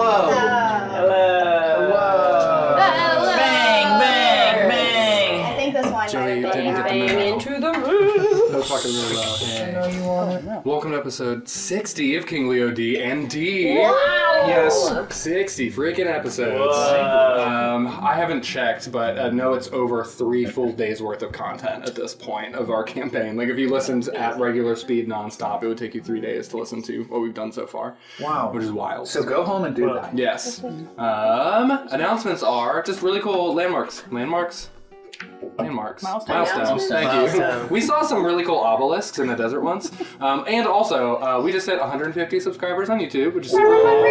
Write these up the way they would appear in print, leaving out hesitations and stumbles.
Hello. Hello. Bang, bang, bang. I think this one might Joey have didn't get the been memo. Into the room. That was fucking really loud. Hey. Welcome to episode 60 of King Leo D and D. Wow. Yes, 60 freaking episodes. I haven't checked, but I know it's over 3 full days worth of content at this point of our campaign. Like if you listened at regular speed nonstop, it would take you 3 days to listen to what we've done so far. Wow. Which is wild. So go home and do that. Yes. Announcements are just really cool landmarks. Milestones. Thank you. We saw some really cool obelisks in the desert once. And also, we just hit 150 subscribers on YouTube, which is super cool.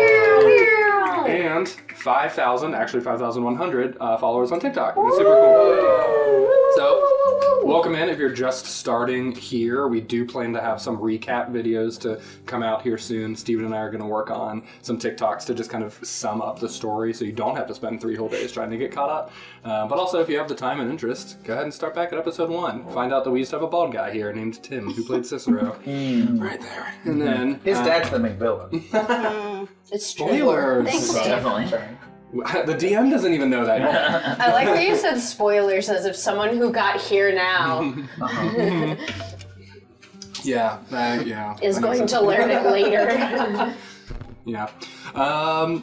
And 5,000, actually 5,100 followers on TikTok, which is super cool. So, welcome in if you're just starting here. We do plan to have some recap videos to come out here soon. Steven and I are going to work on some TikToks to just kind of sum up the story so you don't have to spend 3 whole days trying to get caught up. But also, if you have the time and interest, go ahead and start back at episode 1. Find out that we used to have a bald guy here named Tim who played Cicero. Right there. And then... His dad's the McVillain. It's true. Spoilers! Thanks, Dave. Definitely. The DM doesn't even know that yet. I like that you said spoilers as if someone who got here now Yeah. is going to learn it later. Yeah.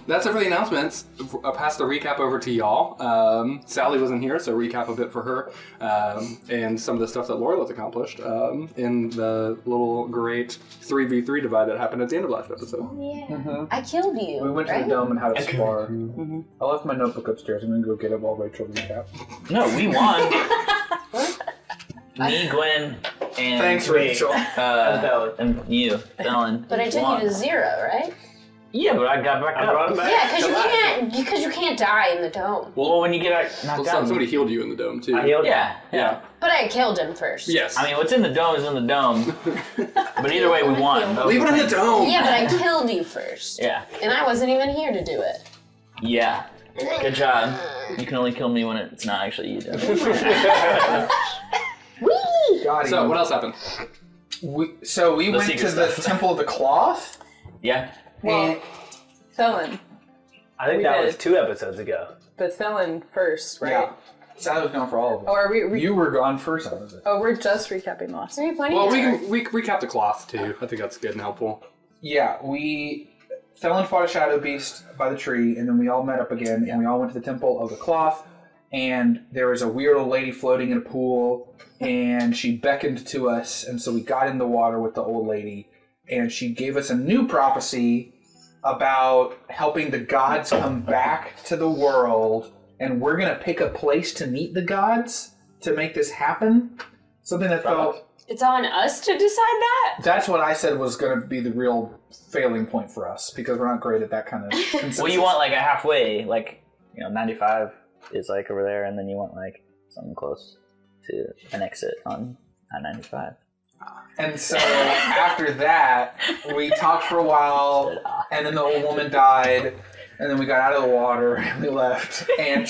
That's it for the announcements. I'll pass the recap over to y'all. Sally wasn't here, so recap a bit for her. And some of the stuff that Laura has accomplished in the little great 3v3 divide that happened at the end of last episode. Yeah. I killed you. We went to the dome and had a spar. I left my notebook upstairs. I'm going to go get it while Rachel recap. No, we won. Me, Gwen, and Thanks, Rachel. and you, Dylan. But I took won. you to 0, right? Yeah, but I got back up. Yeah, because you can't die in the dome. Well, when you get knocked down, Somebody healed you in the dome, too. I healed. Yeah. But I killed him first. Yes. I mean, what's in the dome is in the dome. But either way, we won. Leave it in the dome! Yeah, but I killed you first. Yeah. And I wasn't even here to do it. Yeah. Good job. You can only kill me when it's not actually you doing it. Whee! So, what else happened? We went secret to the stuff. Temple of the Cloth. Yeah. And Felon. I think that was 2 episodes ago. But Felon first, right? yeah. Sally was gone for all of us. Oh, are we You were gone first, I was it. Oh, we're just recapping the last Are one. you pointing Well, at we can recap the cloth, too. I think that's good and helpful. Yeah, Felon fought a shadow beast by the tree, and then we all met up again, and we all went to the Temple of the Cloth, and there was a weird old lady floating in a pool, and she beckoned to us, and so we got in the water with the old lady, and she gave us a new prophecy about helping the gods come back to the world, and we're going to pick a place to meet the gods to make this happen. Something that felt... It's on us to decide that? That's what I said was going to be the real failing point for us, because we're not great at that kind of consensus. Well, you want like a halfway, like 95 is like over there, and then you want like something close to an exit on 95. And so after that, we talked for a while, and then the old woman died, and then we got out of the water, and we left. And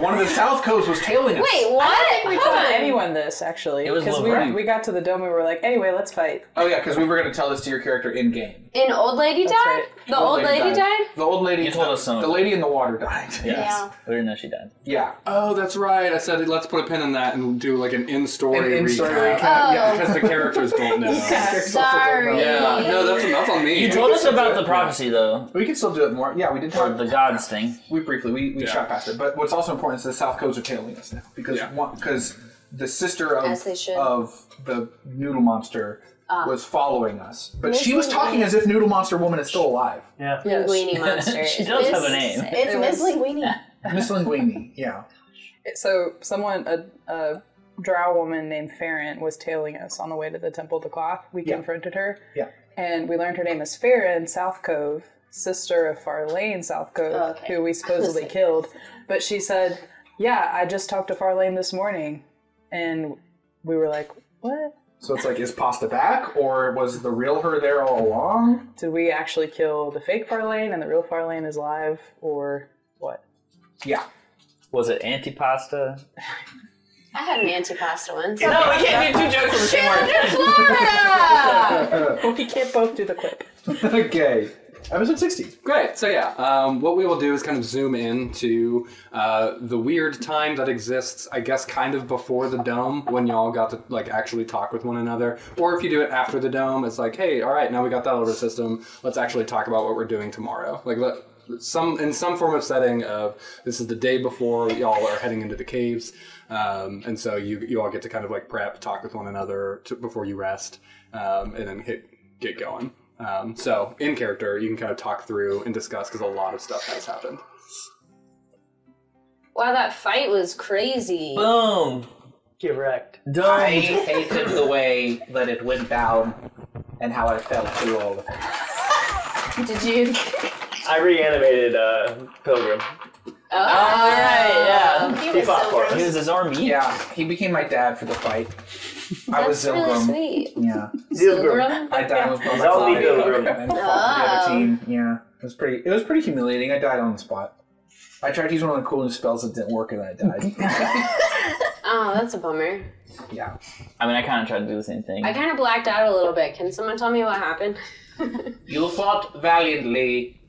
one of the South Coves was tailing us. Wait, what? I don't think we Hold told on. anyone this, actually. It was Because Laverne. we got to the dome and we were like, anyway, let's fight. Oh yeah, because we were going to tell this to your character in game. An old lady That's died? right. The old lady died? The old lady. You told us some. The lady in the water died. Yeah. We didn't know she died. Yeah. Oh, that's right. I said let's put a pin in that and do like an in-story An in-story recap. recap. Yeah, because the characters don't know. Sorry. Yeah, no, that's on me. You told us about the prophecy, though, We can still do it more. Yeah, we did or talk. the gods thing. We briefly shot past it. But what's also important is the South Coves are tailing us now because the sister As they should. of the Noodle Monster was following us. But she was Miss talking as if Noodle Monster Woman is still alive. Yeah. Linguini monster. She does have a name. It's Miss Linguini. Miss Linguini, yeah. So a drow woman named Farron was tailing us on the way to the Temple of the Cloth. We confronted her. Yeah. And we learned her name is Farron South Cove, sister of Farlane South Cove, who we supposedly killed. But she said, yeah, I just talked to Farlane this morning. And we were like, what? So it's like, is Pasta back, or was the real her there all along? Did we actually kill the fake Farlane and the real Farlane is alive, or what? Yeah. Was it antipasta? I had an antipasta once. No, we can't do 2 jokes on the same word. Florida! We can't both do the quip. Okay. Episode 60. Great. So yeah, what we will do is kind of zoom in to the weird time that exists, I guess, kind of before the dome, when y'all got to like actually talk with one another. Or if you do it after the dome, it's like, hey, all right, now we got that out of the system. Let's actually talk about what we're doing tomorrow. Like in some form of setting of this is the day before y'all are heading into the caves, and so you all get to kind of like prep, talk with one another before you rest, and then get going. So in character, you can kind of talk through and discuss because a lot of stuff has happened. Wow, that fight was crazy. Boom! Get wrecked. I hated the way that it went down and how I fell through all of it. Did you? I reanimated Pilgrim. Oh, right, yeah. He was fought so for gross. He was his army. Yeah, he became my dad for the fight. I was That's really Zilgrim. sweet. Yeah. Zilgrim? I died. I was Zombie Pilgrim. and fought for the other team. Yeah, it was pretty humiliating. I died on the spot. I tried to use one of the coolest spells that didn't work, and I died. Oh, that's a bummer. Yeah. I mean, I kind of tried to do the same thing. I kind of blacked out a little bit. Can someone tell me what happened? You fought valiantly,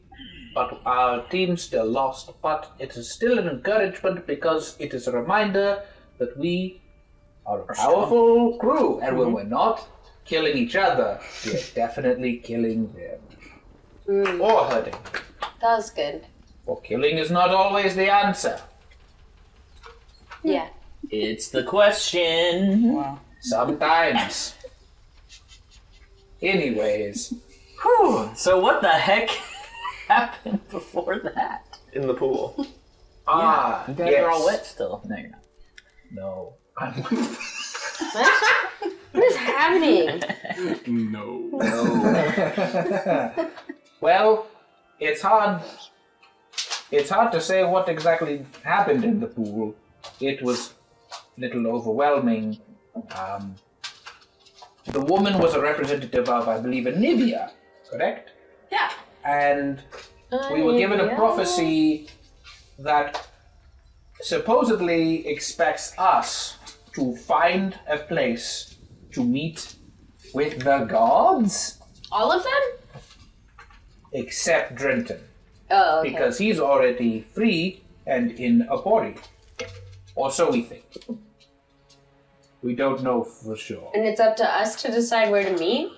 but our team still lost. But it is still an encouragement because it is a reminder that we are a powerful crew, and when we're not killing each other, we're definitely killing them. Or hurting. That was good. For killing is not always the answer. Yeah. It's the question. Wow. Sometimes. Anyways. Whew. So what the heck happened before that? In the pool. You guys are all wet still. No, you're not. No. What is happening? No. Well, it's hard. It's hard to say what exactly happened in the pool. It was a little overwhelming. The woman was a representative of, I believe, Anivia, correct? Yeah. And we were given a prophecy that supposedly expects us to find a place to meet with the gods, All of them? except Drenton, Oh, okay. because he's already free and in a body. Or so we think. We don't know for sure. And it's up to us to decide where to meet?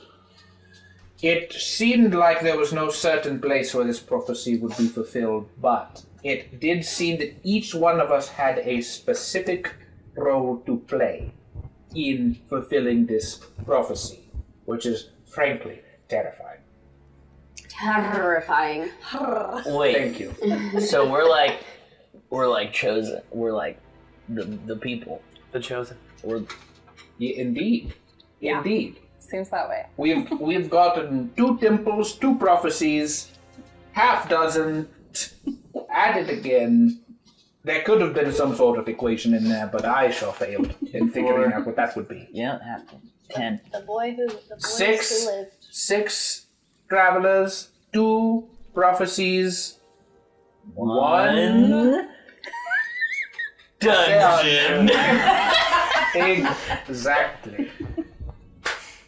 It seemed like there was no certain place where this prophecy would be fulfilled, but it did seem that each one of us had a specific role to play in fulfilling this prophecy, which is frankly terrifying. Terrifying. Wait. Thank you. So we're like chosen. We're like the people. The chosen. We're Yeah, indeed. Yeah. Indeed. Seems that way. We've gotten 2 temples, 2 prophecies, half dozen, added again. There could have been some sort of equation in there, but I sure failed in figuring out what that would be. yeah, it happened. 10. The boys who 6 lived. 6 travelers, 2 prophecies, 1 dungeon. Exactly.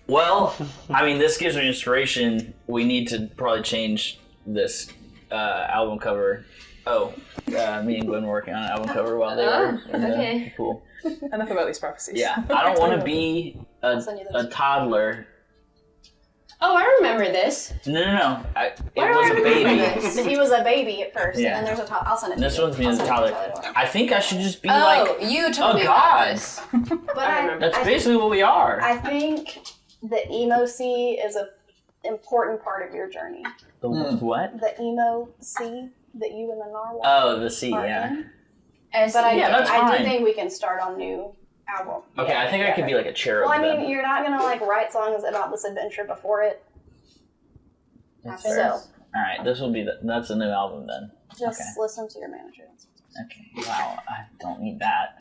Well, I mean, this gives me inspiration. We need to probably change this album cover. Oh, me and Gwen were working on an album cover while they were in okay. the pool. Enough about these prophecies. Yeah, I don't want to be a toddler. Oh, I remember this. No. It Why do was I a remember baby. this? He was a baby at first, Yeah. and then there's a I'll send it to This you. one's me I'll as a send it to toddler. you later. I think I should just be Oh, like you told a me god. about this. But I remember. That's basically what we are. I think the emo sea is an important part of your journey. The what? The emo sea that you and the narwhal Oh, the sea. are Yeah. in. But Yeah, that's I fine. do think we can start on new album. Okay, I think I could be like a cherub. Well, I mean, then. you're not gonna like write songs about this adventure before it. That's so fair. All right, this will be that's a new album then. just Okay. listen to your manager. Okay. Wow, I don't need that.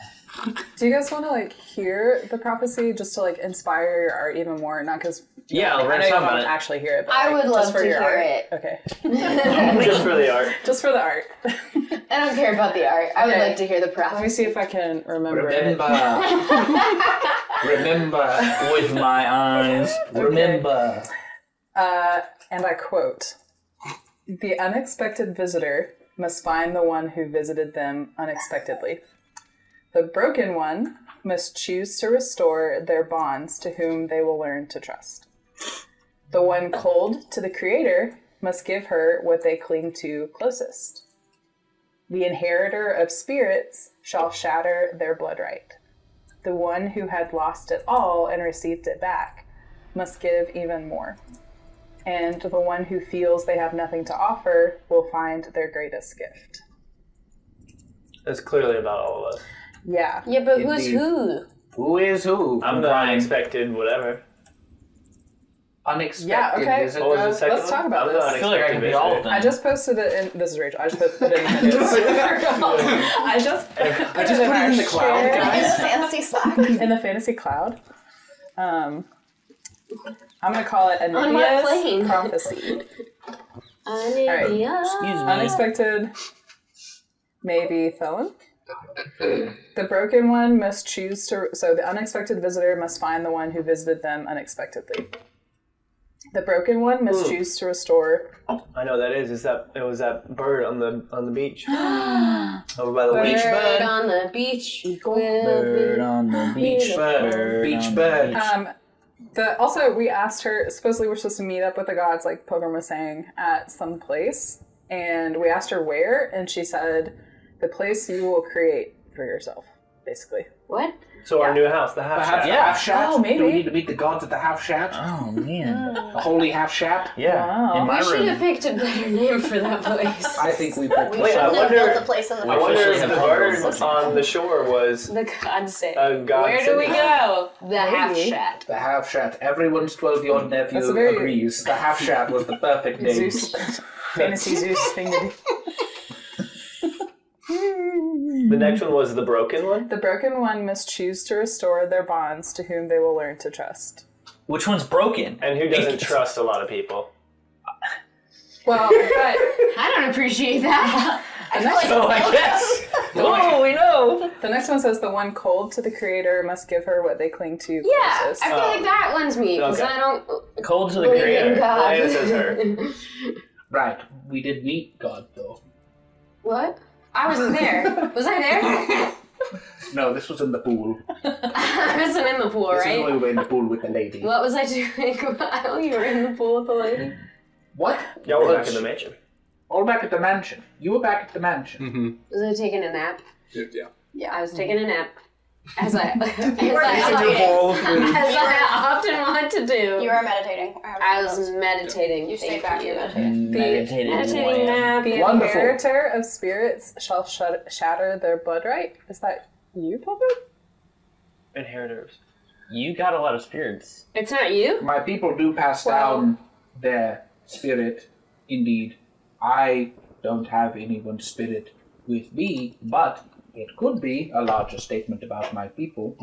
Do you guys want to like hear the prophecy just to like inspire your art even more? Not because Yeah, I we're know you talking want about to it. actually hear it. But, I like, would just love for to your hear art. it. Okay. Just for the art. Just for the art. I don't care about the art. I would Okay. like to hear the Let me prophecy. see if I can remember it. Remember. With my eyes. Remember. And I quote, The unexpected visitor must find the one who visited them unexpectedly. The broken one must choose to restore their bonds to whom they will learn to trust. The one cold to the creator must give her what they cling to closest. The inheritor of spirits shall shatter their blood right. The one who had lost it all and received it back must give even more. And the one who feels they have nothing to offer will find their greatest gift. It's clearly about all of us. Yeah. Yeah, but who's Indeed. who? Who is who? I'm the unexpected whatever. Unexpected. Yeah, okay. Is it What was the the- second let's talk one? about I'm the this. I feel like it unexpected could be all of visitor. them. I just posted it in. This is Rachel. I just put it in the news. I just put it in the cloud, share guys. Fancy Slack. in the fantasy cloud. I'm gonna call it On what Anidia's plane? prophecy. Anidia. Excuse me. Unexpected, maybe Thelen. The broken one must choose to. So the unexpected visitor must find the one who visited them unexpectedly. The broken one must choose to restore. I know what that is. It was that bird on the beach over by the Bird. beach. Bird on the beach. Bird on the beach. Beach bird. Also, we asked her. Supposedly, we're supposed to meet up with the gods, like Pilgrim was saying, at some place, and we asked her where, and she said, "The place you will create for yourself." Basically. What? So our new house, the half shack. Yeah. Half shat? Oh, maybe. Do we need to meet the gods at the half shat? Oh man. The holy half shat? Yeah. Wow. In my We should room. have picked a better name for that place. I think we picked We Wait, should I have wonder- built the place in the I wonder officially if the have bird puzzles. on the shore was The gods say. a god. Where do we go? The half Maybe. shat. the half shat. Everyone's 12-year-old nephew That's a very- agrees. The half shat was the perfect name. Zeus, fantasy Zeus thing to do. The next one was the broken one. The broken one must choose to restore their bonds to whom they will learn to trust. Which one's broken? And who doesn't trust a lot of people? Well, but I don't appreciate that. the next, Oh, I guess. Oh, we know. the next one says the one cold to the creator must give her what they cling to Yeah, closest. I feel like that one's me because Okay. I don't Cold to the believe in creator. God. Lana says her. Right. We did meet God, though. What? I wasn't there. Was I there? No, this was in the pool. I wasn't in the pool, This is right? when we were in the pool with the lady. What was I doing? Oh, you were in the pool with the lady? What? Y'all were back in the mansion. All back at the mansion. You were back at the mansion. Mm-hmm. Was I taking a nap? Yeah. Yeah, I was taking a nap. As I often want to do. You were meditating. I was meditating. You stayed Thank back. You're you. meditating. Meditating nap. The Wonderful. inheritor of spirits shall shatter their blood right. Is that you, Papa? Inheritors. You got a lot of spirits. It's not you? My people do pass down their spirit, indeed. I don't have anyone's spirit with me, but it could be a larger statement about my people.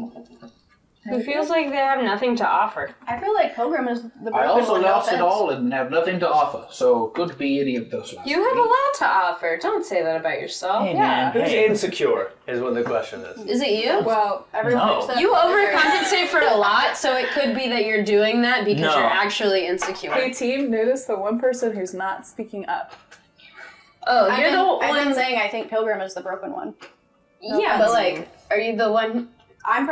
Who feels like they have nothing to offer. I feel like Pilgrim is the broken I also one. lost no it offense. all and have nothing to offer, so could be any of those last You have a three. lot to offer. Don't say that about yourself. Hey, man. Who's Hey. insecure is what the question is. Is it you? Well, Everyone No. except You Larry. overcompensate for a lot, so it could be that you're doing that because No. you're actually insecure. hey team, notice the one person who's not speaking up. Oh, I've you're been, the I've been one. saying I think Pilgrim is the broken one. Yeah, but like, are you the one? I'm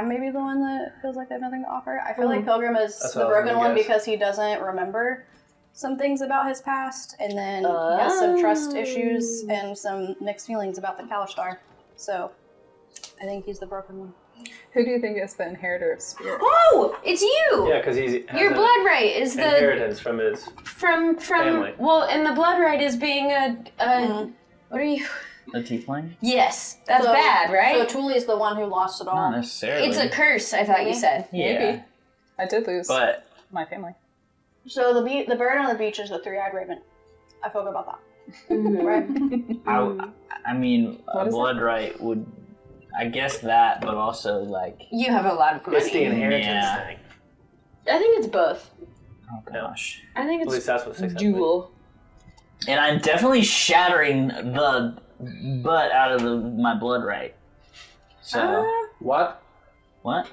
maybe the one that feels like they have nothing to offer. I feel Mm-hmm. like Pilgrim is That's the what I was broken gonna one guess. because he doesn't remember some things about his past, and then he has some trust issues and some mixed feelings about the Kalishtar. So, I think he's the broken one. Who do you think is the inheritor of spirits? Oh, it's you. Yeah, because he's has Your an blood right is the inheritance from his from family. well, and the blood right is being a what are you? A tiefling? Yes, that's So- bad, right? So Tuli's the one who lost it all. Not necessarily. It's a curse. I thought you said. yeah. Maybe. I did lose But my family. So the bird on the beach is the three-eyed raven. I feel good about that. Mm-hmm. Right? I mean, What a is blood right would, I guess that, but also like, You have a lot of money. It's the inheritance Yeah. thing. I think it's both. oh gosh. I think At it's least that's what 600. Duel. And I'm definitely shattering the butt out of my blood right. So What? What?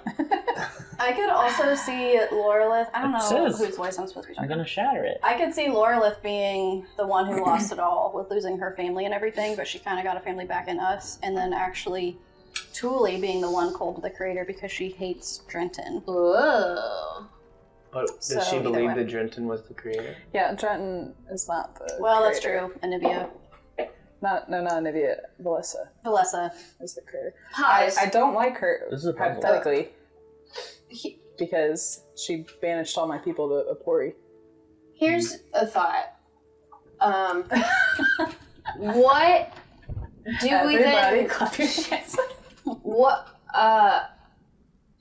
I could also see Lorelith. I don't know says- whose voice I'm supposed to be I'm talking. gonna shatter it. I could see Lorelith being the one who lost it all with losing her family and everything, but she kind of got a family back in us, and then actually Thule being the one cold to the creator because she hates Drenton. Whoa. But So, does she either believe way. that Drenton was the creator? Yeah, Trenton is not the Well, that's creator. true. Anivia. Not Nivea. Valessa. Is the creator. Pause. I don't like her, This is a puzzle. hypothetically, because she banished all my people to Apori. Here's a thought. What do we Everybody then... clap your hands. What,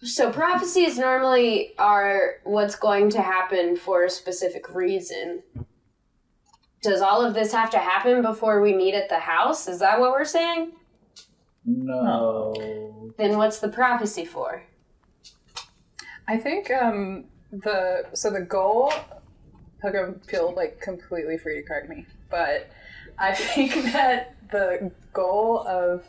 so prophecies normally are what's going to happen for a specific reason. Does all of this have to happen before we meet at the house? Is that what we're saying? No. Then what's the prophecy for? I think the goal. Pilgrim, feel like completely free to correct me, but I think that the goal of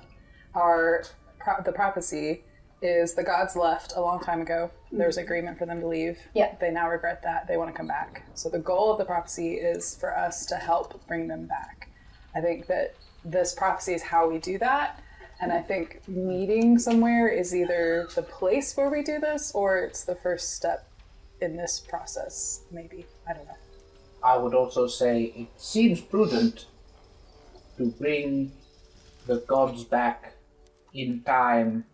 the prophecy is the gods left a long time ago. There was agreement for them to leave. Yeah. They now regret that. They want to come back. So the goal of the prophecy is for us to help bring them back. I think that this prophecy is how we do that. And I think meeting somewhere is either the place where we do this or it's the first step in this process, maybe. I don't know. I would also say it seems prudent to bring the gods back in time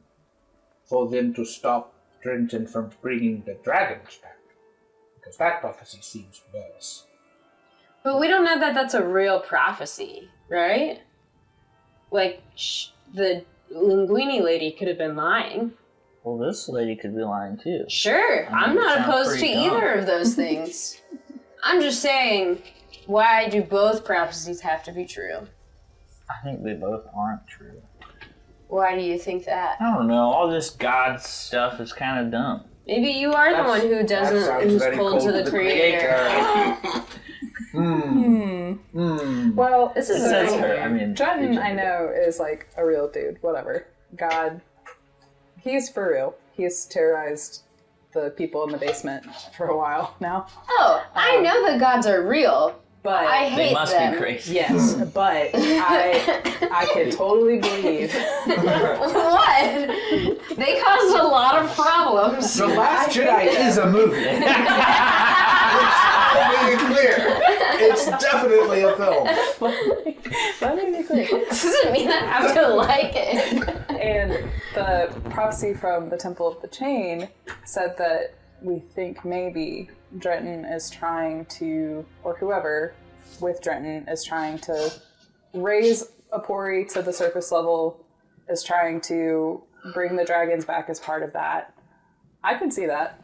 for them to stop Drenton from bringing the dragons back. Because that prophecy seems worse. But we don't know that that's a real prophecy, right? Like, the Linguini lady could have been lying. Well, this lady could be lying too. Sure, I'm not sounds opposed to pretty either dumb. of those things. I'm just saying, why do both prophecies have to be true? I think they both aren't true. Why do you think that? I don't know. All this God stuff is kind of dumb. Maybe you are the one who who's very cold to the creator. Well, This is It says so her. weird. I mean, Drenton, I know, is like a real dude. Whatever. God, he's for real. He's terrorized the people in the basement for a while now. Oh, I know the gods are real, But I hate they must them. be crazy. yes, but I can totally believe. What? They caused a lot of problems. The Last Jedi is a movie. Being clear, it's definitely a film. Let me be clear. Doesn't mean I have to like it. And the prophecy from the Temple of the Chain said that we think maybe Drenton is trying to, or whoever with Drenton is trying to raise Apori to the surface level, is trying to bring the dragons back as part of that. I can see that.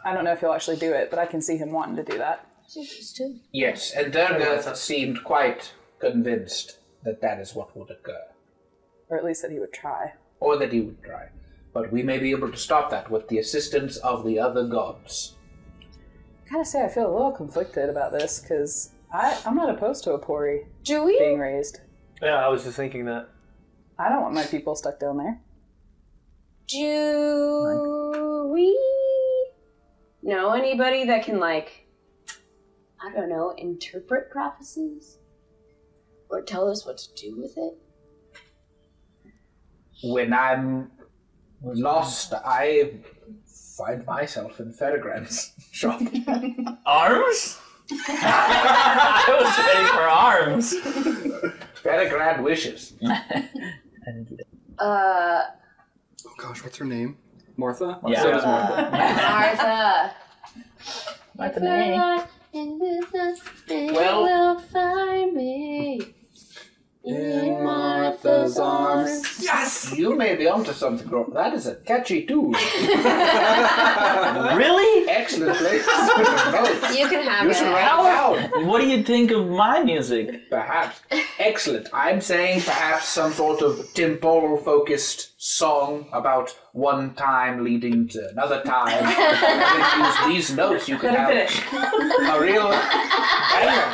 I don't know if he'll actually do it, but I can see him wanting to do that. Yes, and Durgath seemed quite convinced that that is what would occur. Or at least that he would try. Or that he would try. But we may be able to stop that with the assistance of the other gods. I gotta say, I feel a little conflicted about this, because I'm not opposed to Apori Do we? being raised. Yeah, I was just thinking that. I don't want my people stuck down there. Do we know anybody that can, like, I don't know, interpret prophecies? Or tell us what to do with it? When I'm lost, I find myself in Ferdigrand's shop. Arms? I was ready for arms. Ferdigrand wishes. Oh gosh, what's her name? Martha? Yeah. So does Martha. Martha. Martha May. Well- will find me In Martha's arms. Yes! You may be onto something, Gro. That is a catchy tune. Really? Excellent place to spin your notes. You can have You it. should write it down. What do you think of my music? Perhaps. Excellent. I'm saying perhaps some sort of temporal-focused song about one time leading to another time. And then use these notes, you could have a real banger.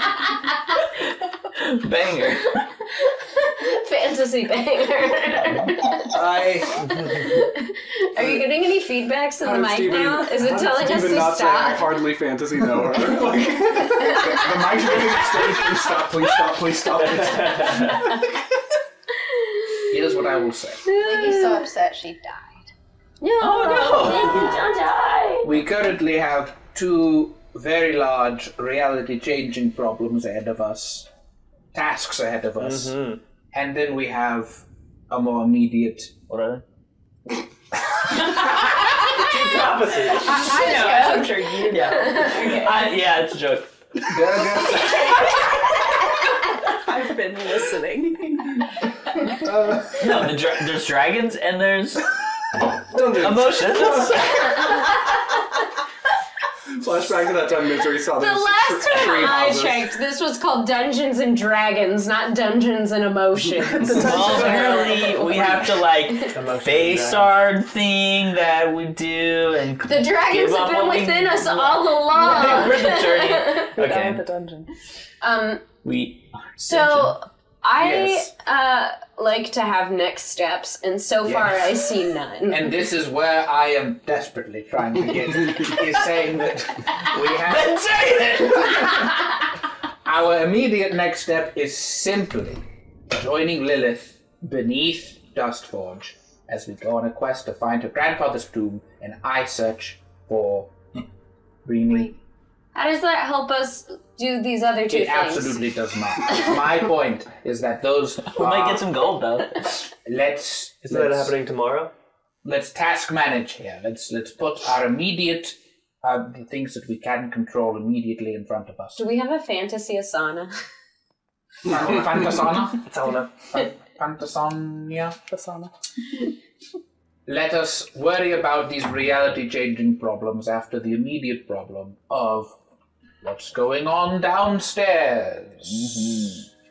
Banger. Fantasy banger. I Are you you getting any feedbacks in the mic Steven, now? Is it telling us Steven to not say, I stop? hardly fantasy know her. Like, The mic's getting extended. Please stop, please stop, please stop, please stop. Here's what I will say. He's so upset she died. No, Oh, don't die. We currently have 2 very large reality-changing problems ahead of us. Tasks ahead of us. Mm-hmm. And then we have a more immediate... What are they? Prophecy. I know, I'm sure you know. Yeah, it's a joke. I've been listening. No, there's dragons and there's dungeons. emotions. Flashback to that time Misery saw The those last time tree I houses. checked, this was called Dungeons and Dragons, not Dungeons and Emotions. Well, apparently we have to like face our thing that we do and The dragons have been within us all along. We're the journey. We're done Okay. with the dungeon. We So I Yes. like to have next steps, and so far Yes. I see none. And this is where I am desperately trying to get, is saying that we have... Then say it! Our immediate next step is simply joining Lilith beneath Dustforge as we go on a quest to find her grandfather's tomb, and I search for Rini. How does that help us do these other 2 It things? absolutely does not. My point is that those We might get some gold though. let's Isn't that happening tomorrow? let's task manage here. Let's put our immediate the things that we can control immediately in front of us. Do we have a fantasy asana? Fantasana? It's on Fantasania? Fasana. Let us worry about these reality-changing problems after the immediate problem of what's going on downstairs.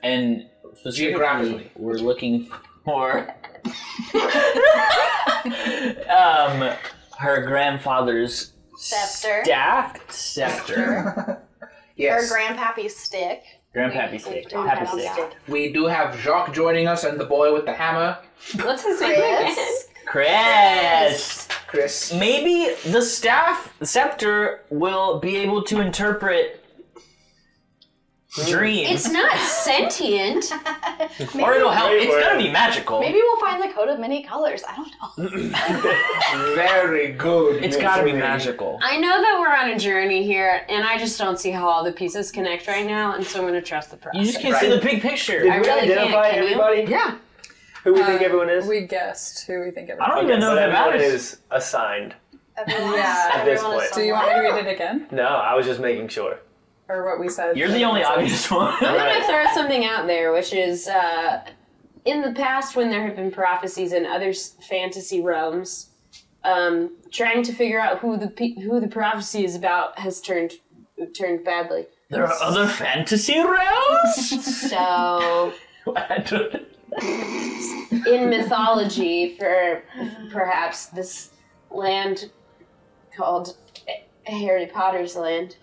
And Geographically. we're looking for her grandfather's Scepter. scepter. Yes. Her grandpappy's stick. Grandpappy stick. Don't Happy have stick. that. We do have Jacques joining us and the boy with the hammer, What's his name again? Chris. Chris. Chris. Maybe the scepter will be able to interpret dreams. It's not sentient. Or it'll help. Maybe It's gonna be magical. Maybe we'll find the coat of many colors. I don't know. Very good. It's gotta be Misery. magical. I know that we're on a journey here, and I just don't see how all the pieces connect right now, and so I'm going to trust the process. You just can't see the big picture. Did I we really can't, identify can you? everybody? Yeah. Who we think everyone is? We guessed who we think I everyone don't even know but if it everyone matters. is assigned. Yeah. At this Everyone is point. Do you want me to read it again? No, I was just making sure. Or what we said? You're the only obvious one. I'm going to throw something out there, which is in the past, when there have been prophecies in other fantasy realms, trying to figure out who the prophecy is about has turned badly. There are other fantasy realms? So, I don't- in mythology, for perhaps this land called Harry Potter's land,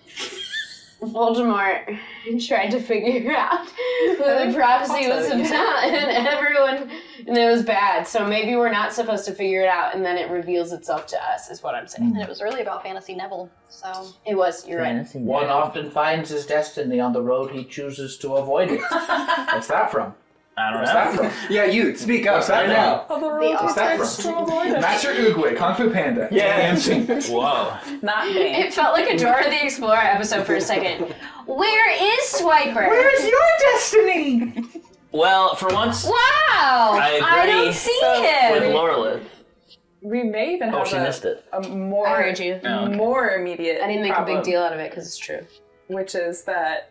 Voldemort tried to figure out who the prophecy was about, and it was bad. So maybe we're not supposed to figure it out, and then it reveals itself to us, is what I'm saying. And it was really about Fantasy Neville, so... It was, you're right. One often finds his destiny on the road he chooses to avoid it. What's that from? I don't What's that know. from? Yeah, you, speak up. What's that from? What's that from? Master Oogway, Kung Fu Panda. Yeah. Whoa. Not me. It felt like a Dora the Explorer episode for a second. Where is Swiper? Where's your destiny? Well, for once, Wow! I I agree don't see him! with Lorelith. We may even Oh, have she missed it. a more, I heard you. Oh, okay. more immediate I didn't make problem, a big deal out of it because it's true. which is that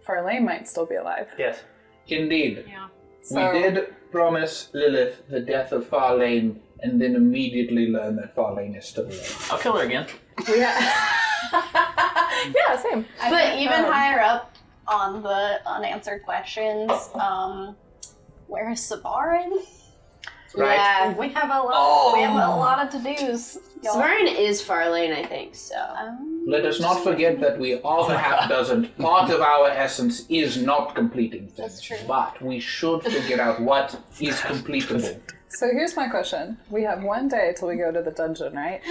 Farlane might still be alive. Yes. Indeed. Yeah. So, We did promise Lilith the death of Farlane and then immediately learn that Farlane is still alive. I'll kill her again. yeah, same. But even higher up on the unanswered questions, where is Sabarin? Right. Yeah, we have a lot. We have a lot of to-dos. y'all. Svarin is Farlane, I think, so. Let us not forget that we are the half-dozen. Part of our essence is not completing things. That's true. But we should figure out what is completable. So here's my question. We have one day till we go to the dungeon, right?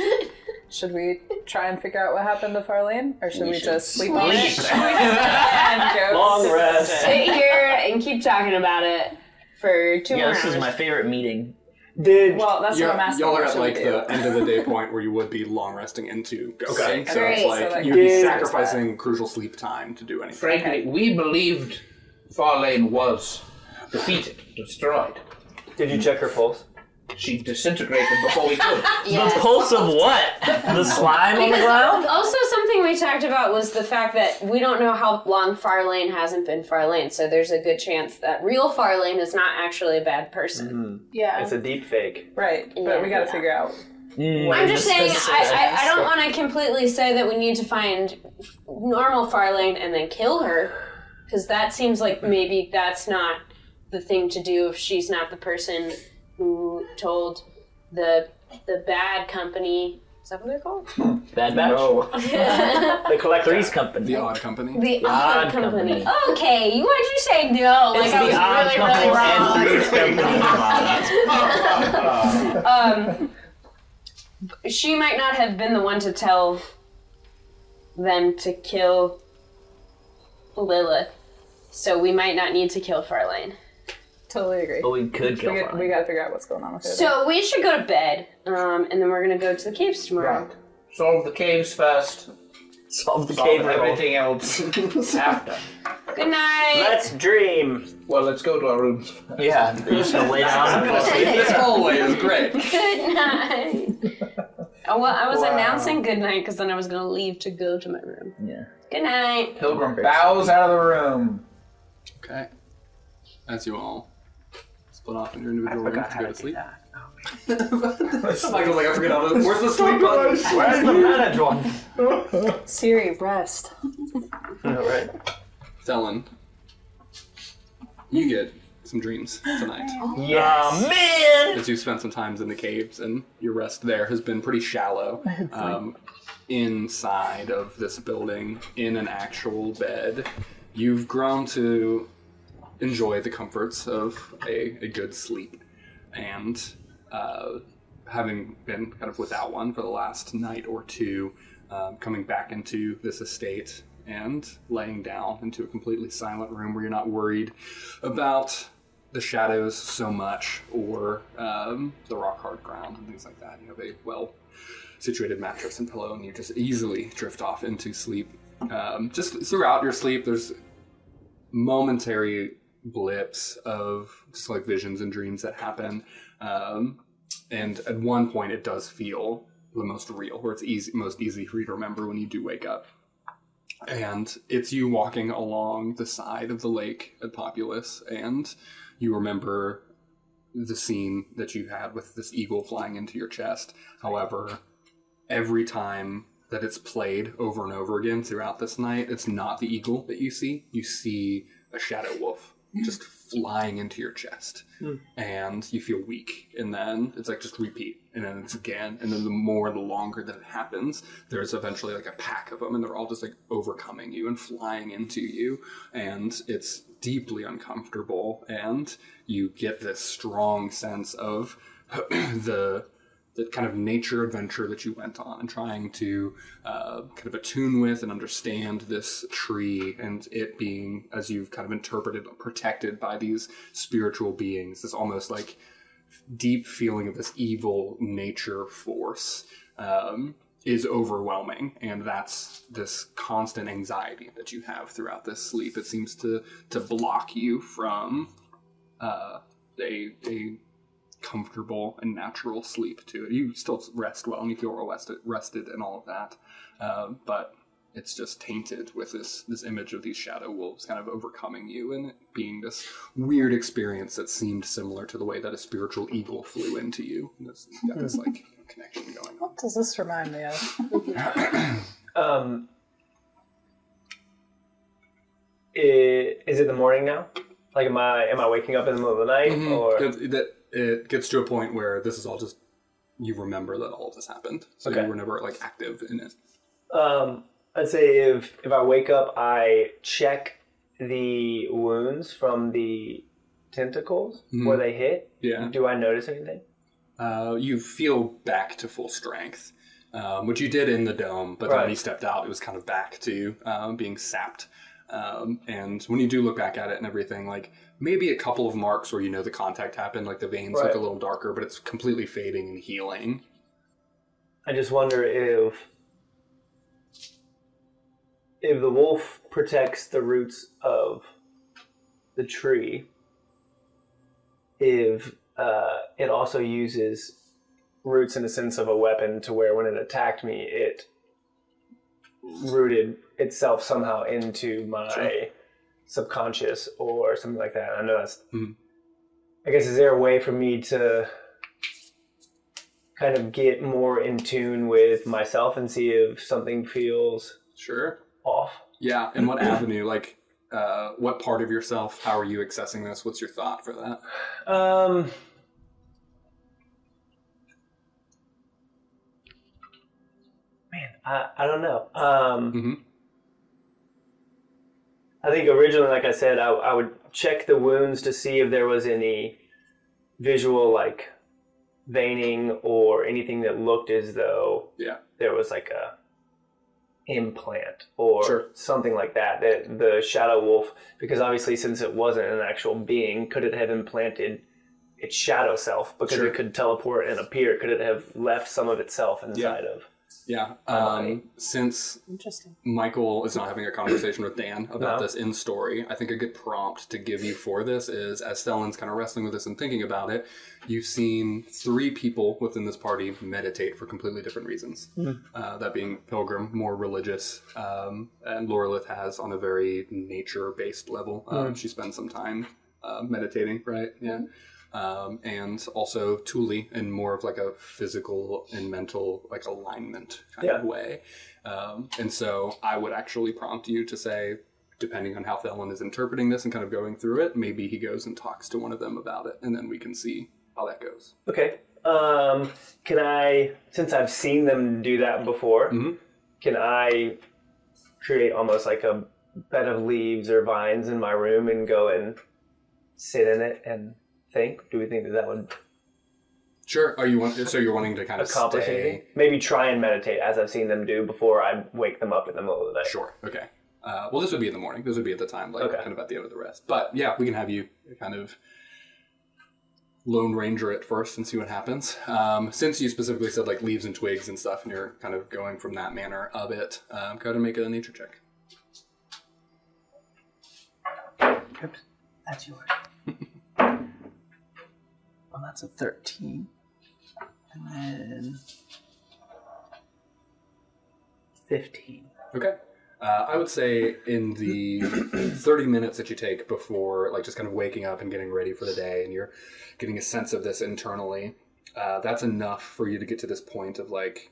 Should we try and figure out what happened to Farlane? Or should we just sleep on it? And go Long rest. Sit here and keep talking about it for 2 more This hours. is my favorite meeting. Well, that's what I'm asking. Y'all are What at should like we do? the end of the day point where you would be long resting into ghosting. So Great. it's like So, like, you'd be did- sacrificing crucial sleep time to do anything. Frankly, we believed Farlane was defeated, destroyed. Did you check her pulse? She disintegrated before we could. Yes. The pulse of what? The slime on the ground? Also, something we talked about was the fact that we don't know how long Farlane hasn't been Farlane, so there's a good chance that real Farlane is not actually a bad person. Yeah. It's a deep fake. Right, but we gotta figure out. I'm just saying, I don't want to completely say that we need to find normal Farlane and then kill her, because that seems like maybe that's not the thing to do if she's not the person who told the bad company. Is that what they're called? Bad Batch? No. The collector. Three's Company. The Odd Company. The Odd Odd Company. Company. Okay, why'd you say no? It's Like the I Odd was Company really, really and wrong. Three's Company. She might not have been the one to tell them to kill Lilith, so we might not need to kill Farlane. Totally agree. But we could kill We Farlane. gotta figure out what's going on with her. So we should go to bed, and then we're gonna go to the caves tomorrow. Right. Solve the caves first. Solve the Solve cave riddle. everything else after. Good night. Let's dream. Well, let's go to our rooms. Yeah, you're just gonna lay down and fall asleep. This hallway is great. Good night. Oh, well, I was announcing good night because then I was gonna leave to go to my room. Yeah. Good night. Pilgrim bows out of the room. Okay. As you all split off in your individual rooms to go to sleep. Michael's like, I forget how to. Where's the sleep button? Where's the manage one? Siri, rest. Right. Thelen, you get some dreams tonight. Yeah, man! As you've spent some times in the caves, and your rest there has been pretty shallow. Inside of this building, in an actual bed, you've grown to enjoy the comforts of a good sleep. And having been kind of without one for the last night or two, coming back into this estate and laying down into a completely silent room where you're not worried about the shadows so much or the rock hard ground and things like that. You have a well situated mattress and pillow, and you just easily drift off into sleep. Just throughout your sleep, there's momentary blips of just like visions and dreams that happen. And at one point it does feel the most real, where it's most easy for you to remember when you do wake up. And it's you walking along the side of the lake at Populous, and you remember the scene that you had with this eagle flying into your chest. However, every time that it's played over and over again throughout this night, it's not the eagle that you see. You see a shadow wolf just flying into your chest, and you feel weak, and then it's like just repeat, and then it's again, and then the longer that it happens, there's eventually like a pack of them, and they're all just like overcoming you and flying into you, and it's deeply uncomfortable, and you get this strong sense of the kind of nature adventure that you went on and trying to kind of attune with and understand this tree, and it being, as you've kind of interpreted, protected by these spiritual beings, this almost like deep feeling of this evil nature force is overwhelming, and that's this constant anxiety that you have throughout this sleep. It seems to block you from a comfortable and natural sleep to it. You still rest well and you feel rested and all of that, but it's just tainted with this image of these shadow wolves kind of overcoming you, and it being this weird experience that seemed similar to the way that a spiritual eagle flew into you. And you've got this like connection going on. What does this remind me of? Is it the morning now? Like, am I waking up in the middle of the night, or It gets to a point where this is all just, you remember that all of this happened, so Okay. you were never like active in it. I'd say if I wake up, I check the wounds from the tentacles where they hit. Yeah. Do I notice anything? You feel back to full strength, which you did in the dome, but then when you stepped out, it was kind of back to being sapped. And when you do look back at it and everything, like maybe a couple of marks where you know the contact happened, like the veins look a little darker, but it's completely fading and healing. I just wonder if the wolf protects the roots of the tree, if it also uses roots in the sense of a weapon to where when it attacked me, it rooted itself somehow into my subconscious or something like that. I know that's... I guess, is there a way for me to kind of get more in tune with myself and see if something feels off? Yeah, and what avenue, like, what part of yourself, how are you accessing this? What's your thought for that? Man, I don't know. I think originally, like I said, I would check the wounds to see if there was any visual, like, veining or anything that looked as though there was like a implant or something like that. That the shadow wolf, because obviously since it wasn't an actual being, could it have implanted its shadow self because it could teleport and appear? Could it have left some of itself inside of? Since Michael is not having a conversation with Dan about this in story, I think a good prompt to give you for this is, as Stellan's kind of wrestling with this and thinking about it, you've seen 3 people within this party meditate for completely different reasons. That being Pilgrim, more religious, and Lorelith has on a very nature-based level. She spends some time meditating, right? Yeah. And also Thule in more of like a physical and mental like alignment kind of way. And so I would actually prompt you to say, depending on how Thelen is interpreting this and kind of going through it, maybe he goes and talks to one of them about it, and then we can see how that goes. Okay. Can I, since I've seen them do that before, can I create almost like a bed of leaves or vines in my room and go and sit in it and think? Do we think that would Sure. Are you so you're wanting to kind of accomplish anything? Maybe try and meditate as I've seen them do before I wake them up in the middle of the night. Sure. Okay. Well, this would be in the morning. This would be at the time, like kind of at the end of the rest. But yeah, we can have you kind of Lone Ranger it first and see what happens. Since you specifically said like leaves and twigs and stuff, and you're kind of going from that manner of it, go ahead and make it a nature check. Oops, that's yours. Well, that's a 13. And then 15. Okay. I would say in the 30 minutes that you take before, like, just kind of waking up and getting ready for the day, and you're getting a sense of this internally, that's enough for you to get to this point of, like,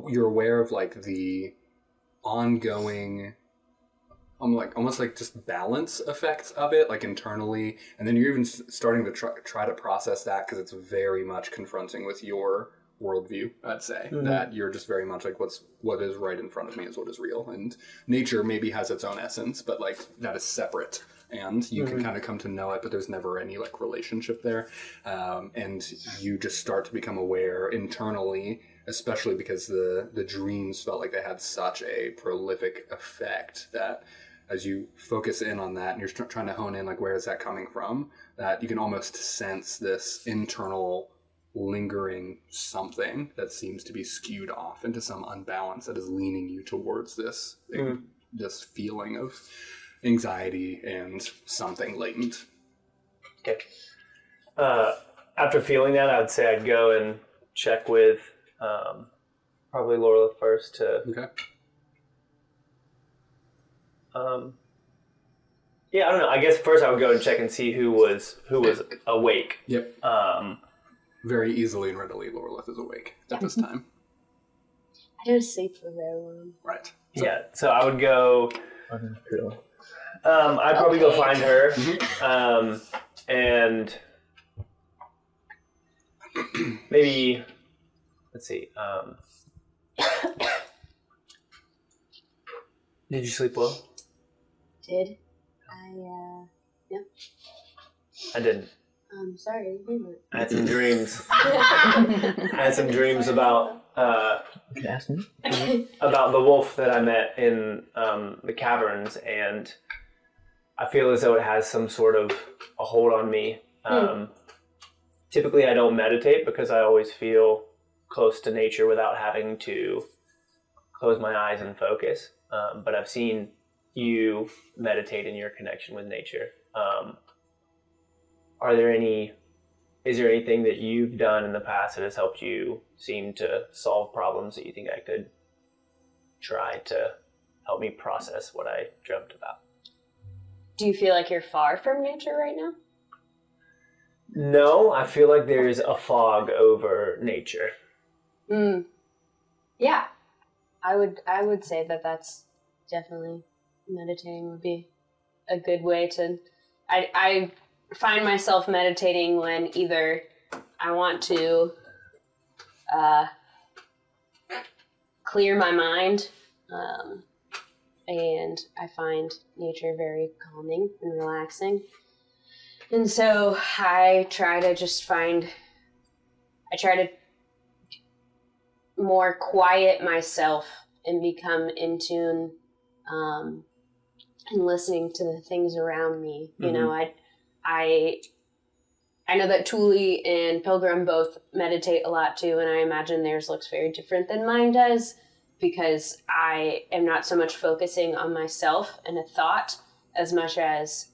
you're aware of, like, the ongoing, almost like just balance effects of it, like, internally, and then you're even starting to try to process that, because it's very much confronting with your worldview, I'd say. That you're just very much like, what is right in front of me is what is real, and nature maybe has its own essence, but like that is separate, and you can kind of come to know it, but there's never any like relationship there, and you just start to become aware internally, especially because the dreams felt like they had such a prolific effect that as you focus in on that and you're trying to hone in, like, where is that coming from, that you can almost sense this internal lingering something that seems to be skewed off into some unbalance that is leaning you towards this this feeling of anxiety and something latent. Okay. After feeling that, I would say I'd go and check with probably Laura first to... Okay. Yeah, I don't know. I guess first I would go and check and see who was awake. Yep. Very easily and readily, Lorelith is awake at this time. I don't sleep for very long. Right. Yeah, so I would go... I'd probably go find her, and maybe, let's see, did you sleep well? Did. I didn't. I'm sorry. I had some dreams. I had some dreams about You can ask me. about the wolf that I met in the caverns, and I feel as though it has some sort of a hold on me. Typically, I don't meditate because I always feel close to nature without having to close my eyes and focus. But I've seen you meditate in your connection with nature. Is there anything that you've done in the past that has helped you seem to solve problems that you think I could try to help me process what I dreamt about? Do you feel like you're far from nature right now? No, I feel like there's a fog over nature. Yeah, I would say that that's definitely meditating would be a good way to. I find myself meditating when either I want to clear my mind, and I find nature very calming and relaxing. And so I try to more quiet myself and become in tune and listening to the things around me. You know, I know that Thule and Pilgrim both meditate a lot too, and I imagine theirs looks very different than mine does because I am not so much focusing on myself and a thought as much as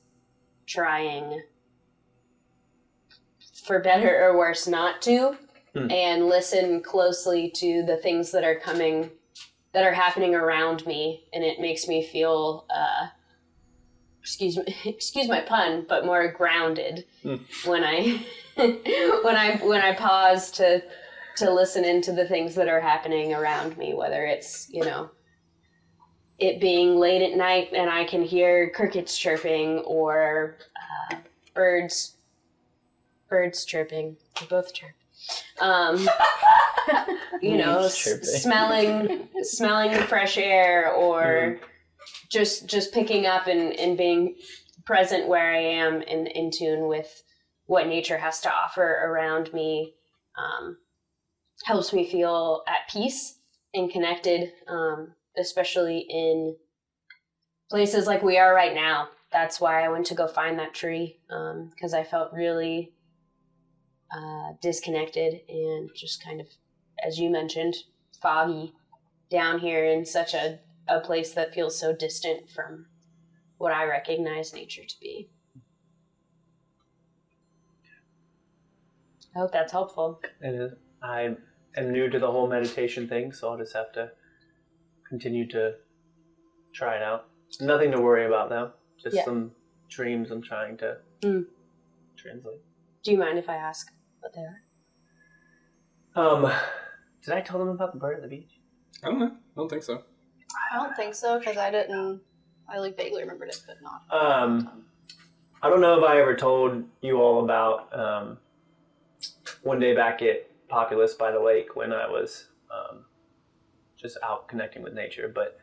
trying, for better or worse, not to, and listen closely to the things that are happening around me, and it makes me feel excuse my pun, but more grounded when I when I pause to listen into the things that are happening around me, whether it's, you know, it being late at night and I can hear crickets chirping or birds chirping. They both chirp. You know, smelling the fresh air, or just picking up and being present where I am and in tune with what nature has to offer around me, helps me feel at peace and connected, especially in places like we are right now. That's why I went to go find that tree, because I felt really disconnected and just kind of, as you mentioned, foggy down here in such a place that feels so distant from what I recognize nature to be. I hope that's helpful. It is. I am new to the whole meditation thing, so I'll just have to continue to try it out. Nothing to worry about, though. Just some dreams I'm trying to translate. Do you mind if I ask what they are? Did I tell them about the bird at the beach? I don't know. I don't think so. I don't think so, because I like vaguely remembered it, but not. I don't know if I ever told you all about one day back at Populous by the lake when I was just out connecting with nature, but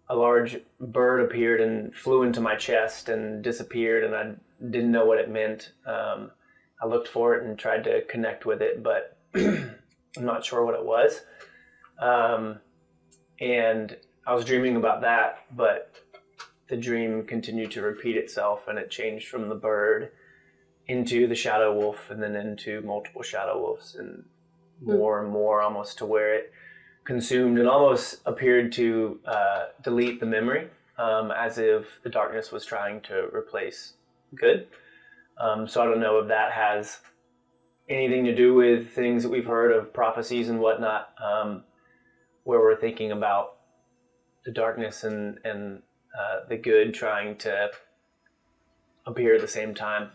a large bird appeared and flew into my chest and disappeared, and I didn't know what it meant. I looked for it and tried to connect with it, but I'm not sure what it was. And I was dreaming about that, but the dream continued to repeat itself, and it changed from the bird into the shadow wolf, and then into multiple shadow wolves, and more and more, almost to where it consumed and almost appeared to delete the memory, as if the darkness was trying to replace good. So I don't know if that has anything to do with things that we've heard of prophecies and whatnot, where we're thinking about the darkness and the good trying to appear at the same time.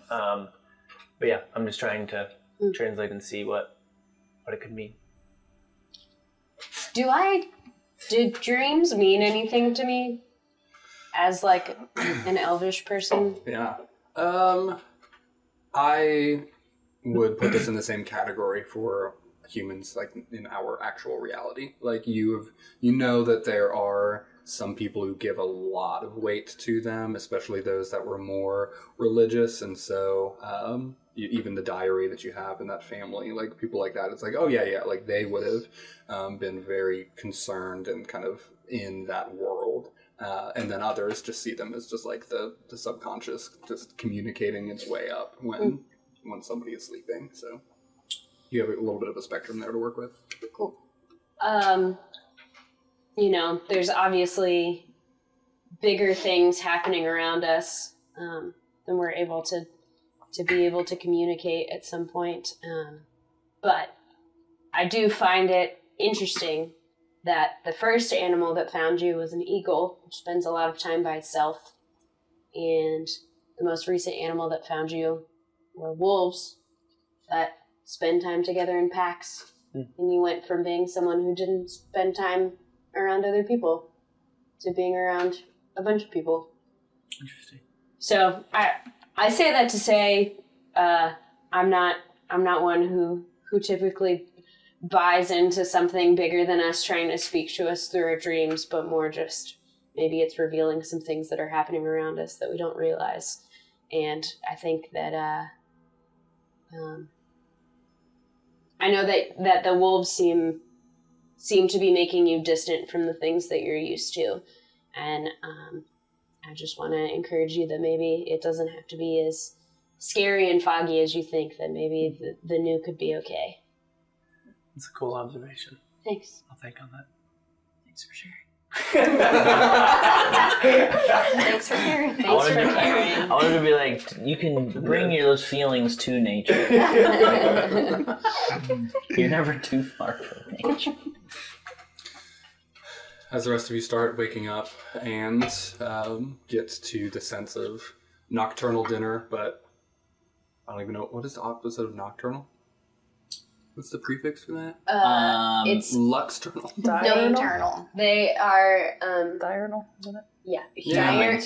But yeah, I'm just trying to translate and see what it could mean. Do dreams mean anything to me as like an elvish person? Yeah. I would put this in the same category for humans, like in our actual reality. Like you know that there are some people who give a lot of weight to them, especially those that were more religious. And so even the diary that you have in that family, like people like that, it's like, oh yeah, like they would have been very concerned and kind of in that world. And then others just see them as just like the subconscious just communicating its way up when somebody is sleeping. So you have a little bit of a spectrum there to work with. Cool. There's obviously bigger things happening around us than we're able to be able to communicate at some point. But I do find it interesting that the first animal that found you was an eagle, which spends a lot of time by itself. And the most recent animal that found you were wolves that spend time together in packs. And you went from being someone who didn't spend time around other people to being around a bunch of people. Interesting. So I say that to say I'm not one who typically buys into something bigger than us trying to speak to us through our dreams, but more just maybe it's revealing some things that are happening around us that we don't realize. And I think that I know that the wolves seem to be making you distant from the things that you're used to. And I just want to encourage you that maybe it doesn't have to be as scary and foggy as you think, that maybe the new could be okay. It's a cool observation. Thanks. I'll think on that. Thanks for sharing. Thanks for sharing. I wanted to be like, you can bring those feelings to nature. You're never too far from nature. As the rest of you start waking up and get to the sense of nocturnal dinner, but I don't even know, what is the opposite of nocturnal? What's the prefix for that? It's Luxturnal. Diurnal. They are Diurnal, isn't it? Yeah.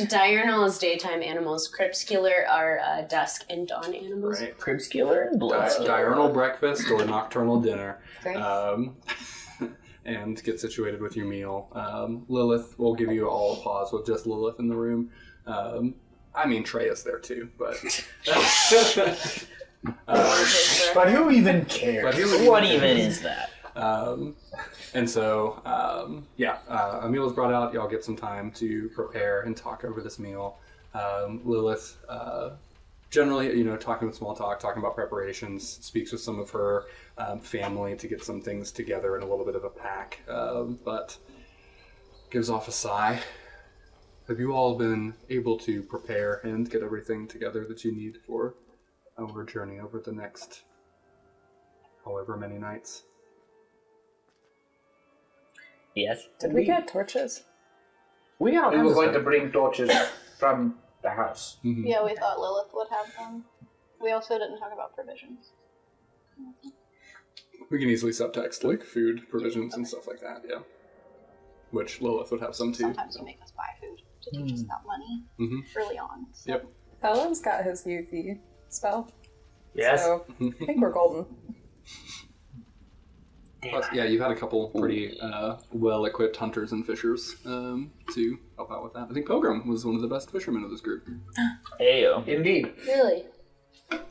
Diurnal is daytime animals. Crepuscular are dusk and dawn animals. Right. Crepuscular and blood. Diurnal breakfast or nocturnal dinner. Great. And get situated with your meal. Lilith, we'll give you all a pause with just Lilith in the room. I mean, Trey is there too, but... But who even cares? What even is that? And so, a meal is brought out. Y'all get some time to prepare and talk over this meal. Lilith, generally, talking with small talk, talking about preparations, speaks with some of her family to get some things together in a little bit of a pack, but gives off a sigh. Have you all been able to prepare and get everything together that you need for our journey over the next however many nights? Yes. Did we get torches? We were going to bring torches from the house. Mm-hmm. Yeah, we thought Lilith would have them. We also didn't talk about provisions. We can easily subtext like food, provisions, and stuff like that, yeah. Which Lilith would have some too. Sometimes you make us buy food to teach us about money early on. So. Yep. Felon's got his UV spell. Yes. So I think we're golden. Plus, yeah, you've had a couple pretty well-equipped hunters and fishers to help out with that. I think Pilgrim was one of the best fishermen of this group. Ayo. Indeed. Really?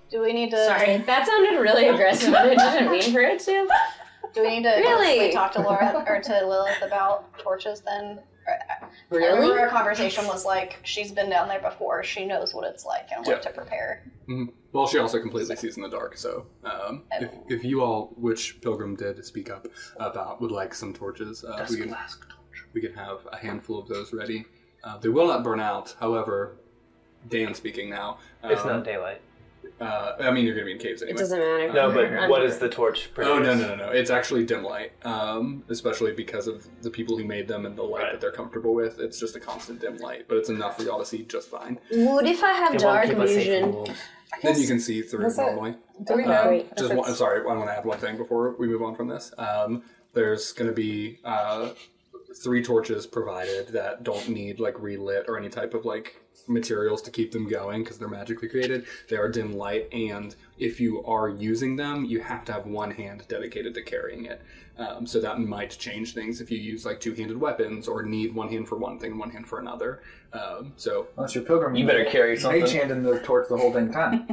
Do we need to? Sorry, that sounded really aggressive, but it didn't mean for it to. Do we need to Really? talk to Laura or to Lilith about torches then? I Really? remember our conversation was like, she's been down there before, she knows what it's like and what to prepare. Mm-hmm. Well, she also completely sees in the dark, so if you all, which Pilgrim did speak up about, would like some torches, we can have a handful of those ready. They will not burn out, however, Dan speaking now. It's not daylight. I mean, you're going to be in caves anyway. It doesn't matter. No, but what is the torch? Oh, no. It's actually dim light, especially because of the people who made them and the light that they're comfortable with. It's just a constant dim light, but it's enough for y'all to see just fine. What if I have It won't dark keep us safe from vision? wolves. Then you can see through it normally. Do we know? if I'm it's- sorry, I want to add one thing before we move on from this. There's going to be 3 torches provided that don't need like relit or any type of like materials to keep them going because they're magically created. They are dim light, and if you are using them, you have to have one hand dedicated to carrying it. So that might change things if you use like two-handed weapons or need one hand for one thing and one hand for another. So unless you're pilgrim, you better carry something. Mage hand in the torch the whole dang time.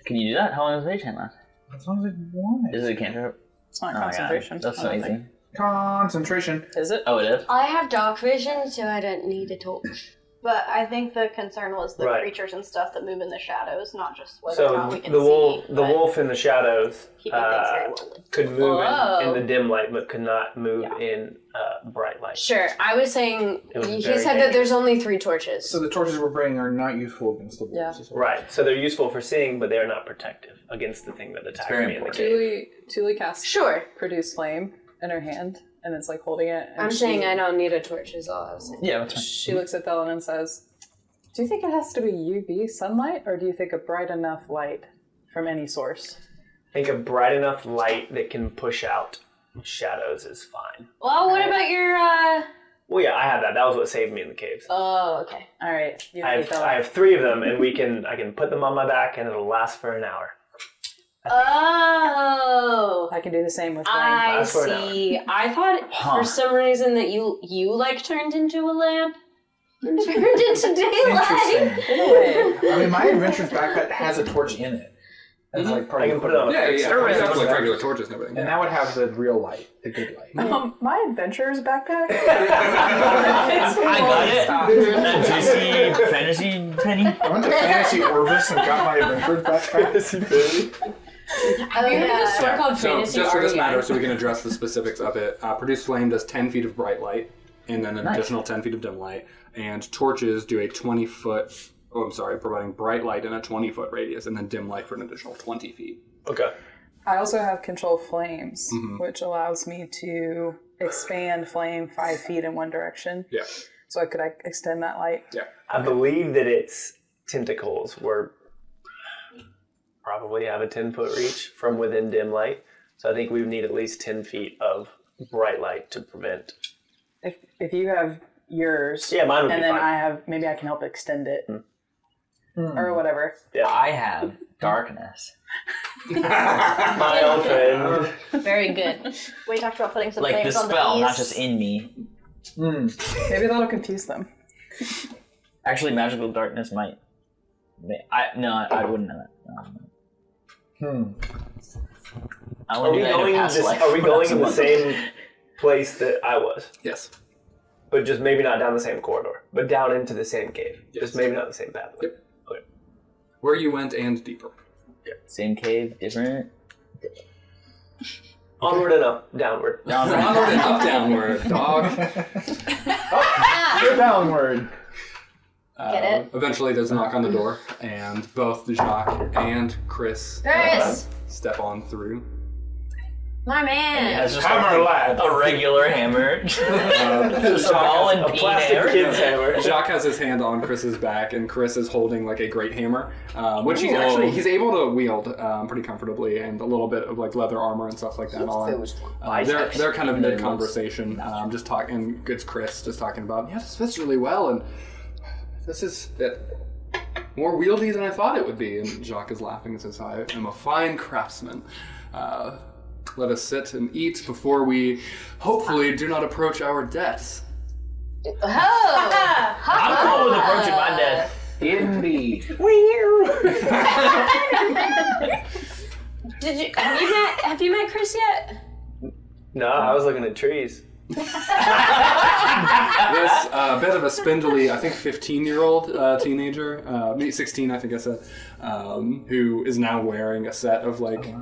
Can you do that? How long does mage hand last? As long as it wants. Is it a cantrip? It's not concentration. That's amazing. Concentration. Is it? Oh, it is? I have dark vision, so I don't need a torch. But I think the concern was the Right. creatures and stuff that move in the shadows, not just whether or So not we can the wolf, see. the but wolf in the shadows keeping things very well lit. could move Whoa. in the dim light, but could not move Yeah. in bright light. Sure, I was saying, It was he very said that there's only 3 torches. So the torches we're bringing are not useful against the wolves. as well. Right. So they're useful for seeing, but they are not protective against the thing that attacked very me in the important. cave. Tuli casts Sure. produce flame in her hand, and it's like holding it. And I'm saying I don't need a torch is all I was saying. Yeah, that's fine. She looks at Thelen and says, "Do you think it has to be UV sunlight, or do you think a bright enough light from any source?" Think a bright enough light that can push out shadows is fine. Well, what about your, Well, yeah, I have that. That was what saved me in the caves. Oh, okay. All right. You I have 3 of them, and I can put them on my back, and it'll last for an hour. Oh, I can do the same with flame. I Last for an see. I thought for some reason that you like turned into a lamp and turned into daylight. Interesting. In a way. I mean, my adventurer's backpack has a torch in it. That's like part I of can the put it on a Yeah, fixed yeah. You have Yeah. like regular torches and everything. And that would have the real light, the good light. My adventurer's backpack. I got it. Stop. That juicy fantasy penny. I went to Fantasy Orvis and got my adventurer's backpack. Have you heard of a store called So Fantasy just for this REM? matter, so we can address the specifics of it, Produce Flame does 10 feet of bright light, and then an additional 10 feet of dim light, and torches do a 20-foot, providing bright light in a 20-foot radius, and then dim light for an additional 20 feet. Okay. I also have control flames, which allows me to expand flame 5 feet in one direction. Yeah. So I could extend that light. Yeah. I believe that its tentacles were probably have a 10-foot reach from within dim light. So I think we would need at least 10 feet of bright light to prevent. If you have yours, Yeah, mine would and be then fine. I have, maybe I can help extend it. Or whatever. I have darkness. My old friend. Very good. We talked about putting some Like the flames on spell, the not east. just in me. Maybe that'll confuse them. Actually, magical darkness might. I wouldn't know that. I Are we going in the same place that I was? Yes. But just maybe not down the same corridor, but down into the same cave. Just maybe not the same pathway. Yep. Okay. Where you went and deeper. Same cave, different. Onward and up, downward. Onward and up, downward, dog. Go downward. Get it? Eventually, there's a knock on the door, and both Jacques and Chris step on through. My man. It's just Hammer lad. a regular hammer. Just a ball and A plastic peen kid's hammer. Jacques has his hand on Chris's back, and Chris is holding like a great hammer, which he's able to wield pretty comfortably, and a little bit of like leather armor and stuff like that on. They're kind of mid conversation, just talking. It's Chris just talking about this fits really well, and this is more wieldy than I thought it would be. And Jacques is laughing and says, "I am a fine craftsman. Let us sit and eat before we, hopefully, do not approach our deaths." I'm cool with approaching my death. Indeed. Have you met Chris yet? No, I was looking at trees. This bit of a spindly, I think 15-year-old teenager, maybe 16 I think I said, who is now wearing a set of like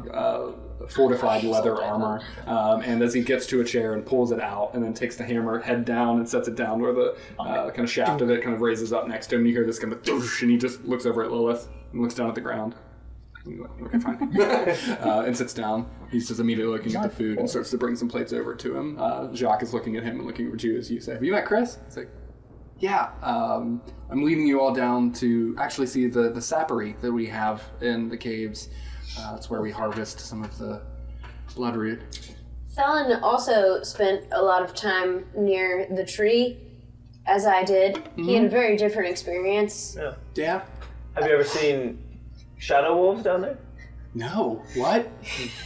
fortified leather armor, and as he gets to a chair and pulls it out and then takes the hammer head down and sets it down where the kind of shaft of it kind of raises up next to him, you hear this kind of doosh, and he just looks over at Lilith and looks down at the ground. Okay, fine. And sits down. He's just immediately looking at the food and starts to bring some plates over to him. Jacques is looking at him and looking over at you as you say, "Have you met Chris?" It's like, "Yeah, I'm leading you all down to actually see the sappery that we have in the caves. That's where we harvest some of the bloodroot." Thelen also spent a lot of time near the tree. as I did. He had a very different experience. Yeah. Have you ever seen shadow wolves down there? No. What?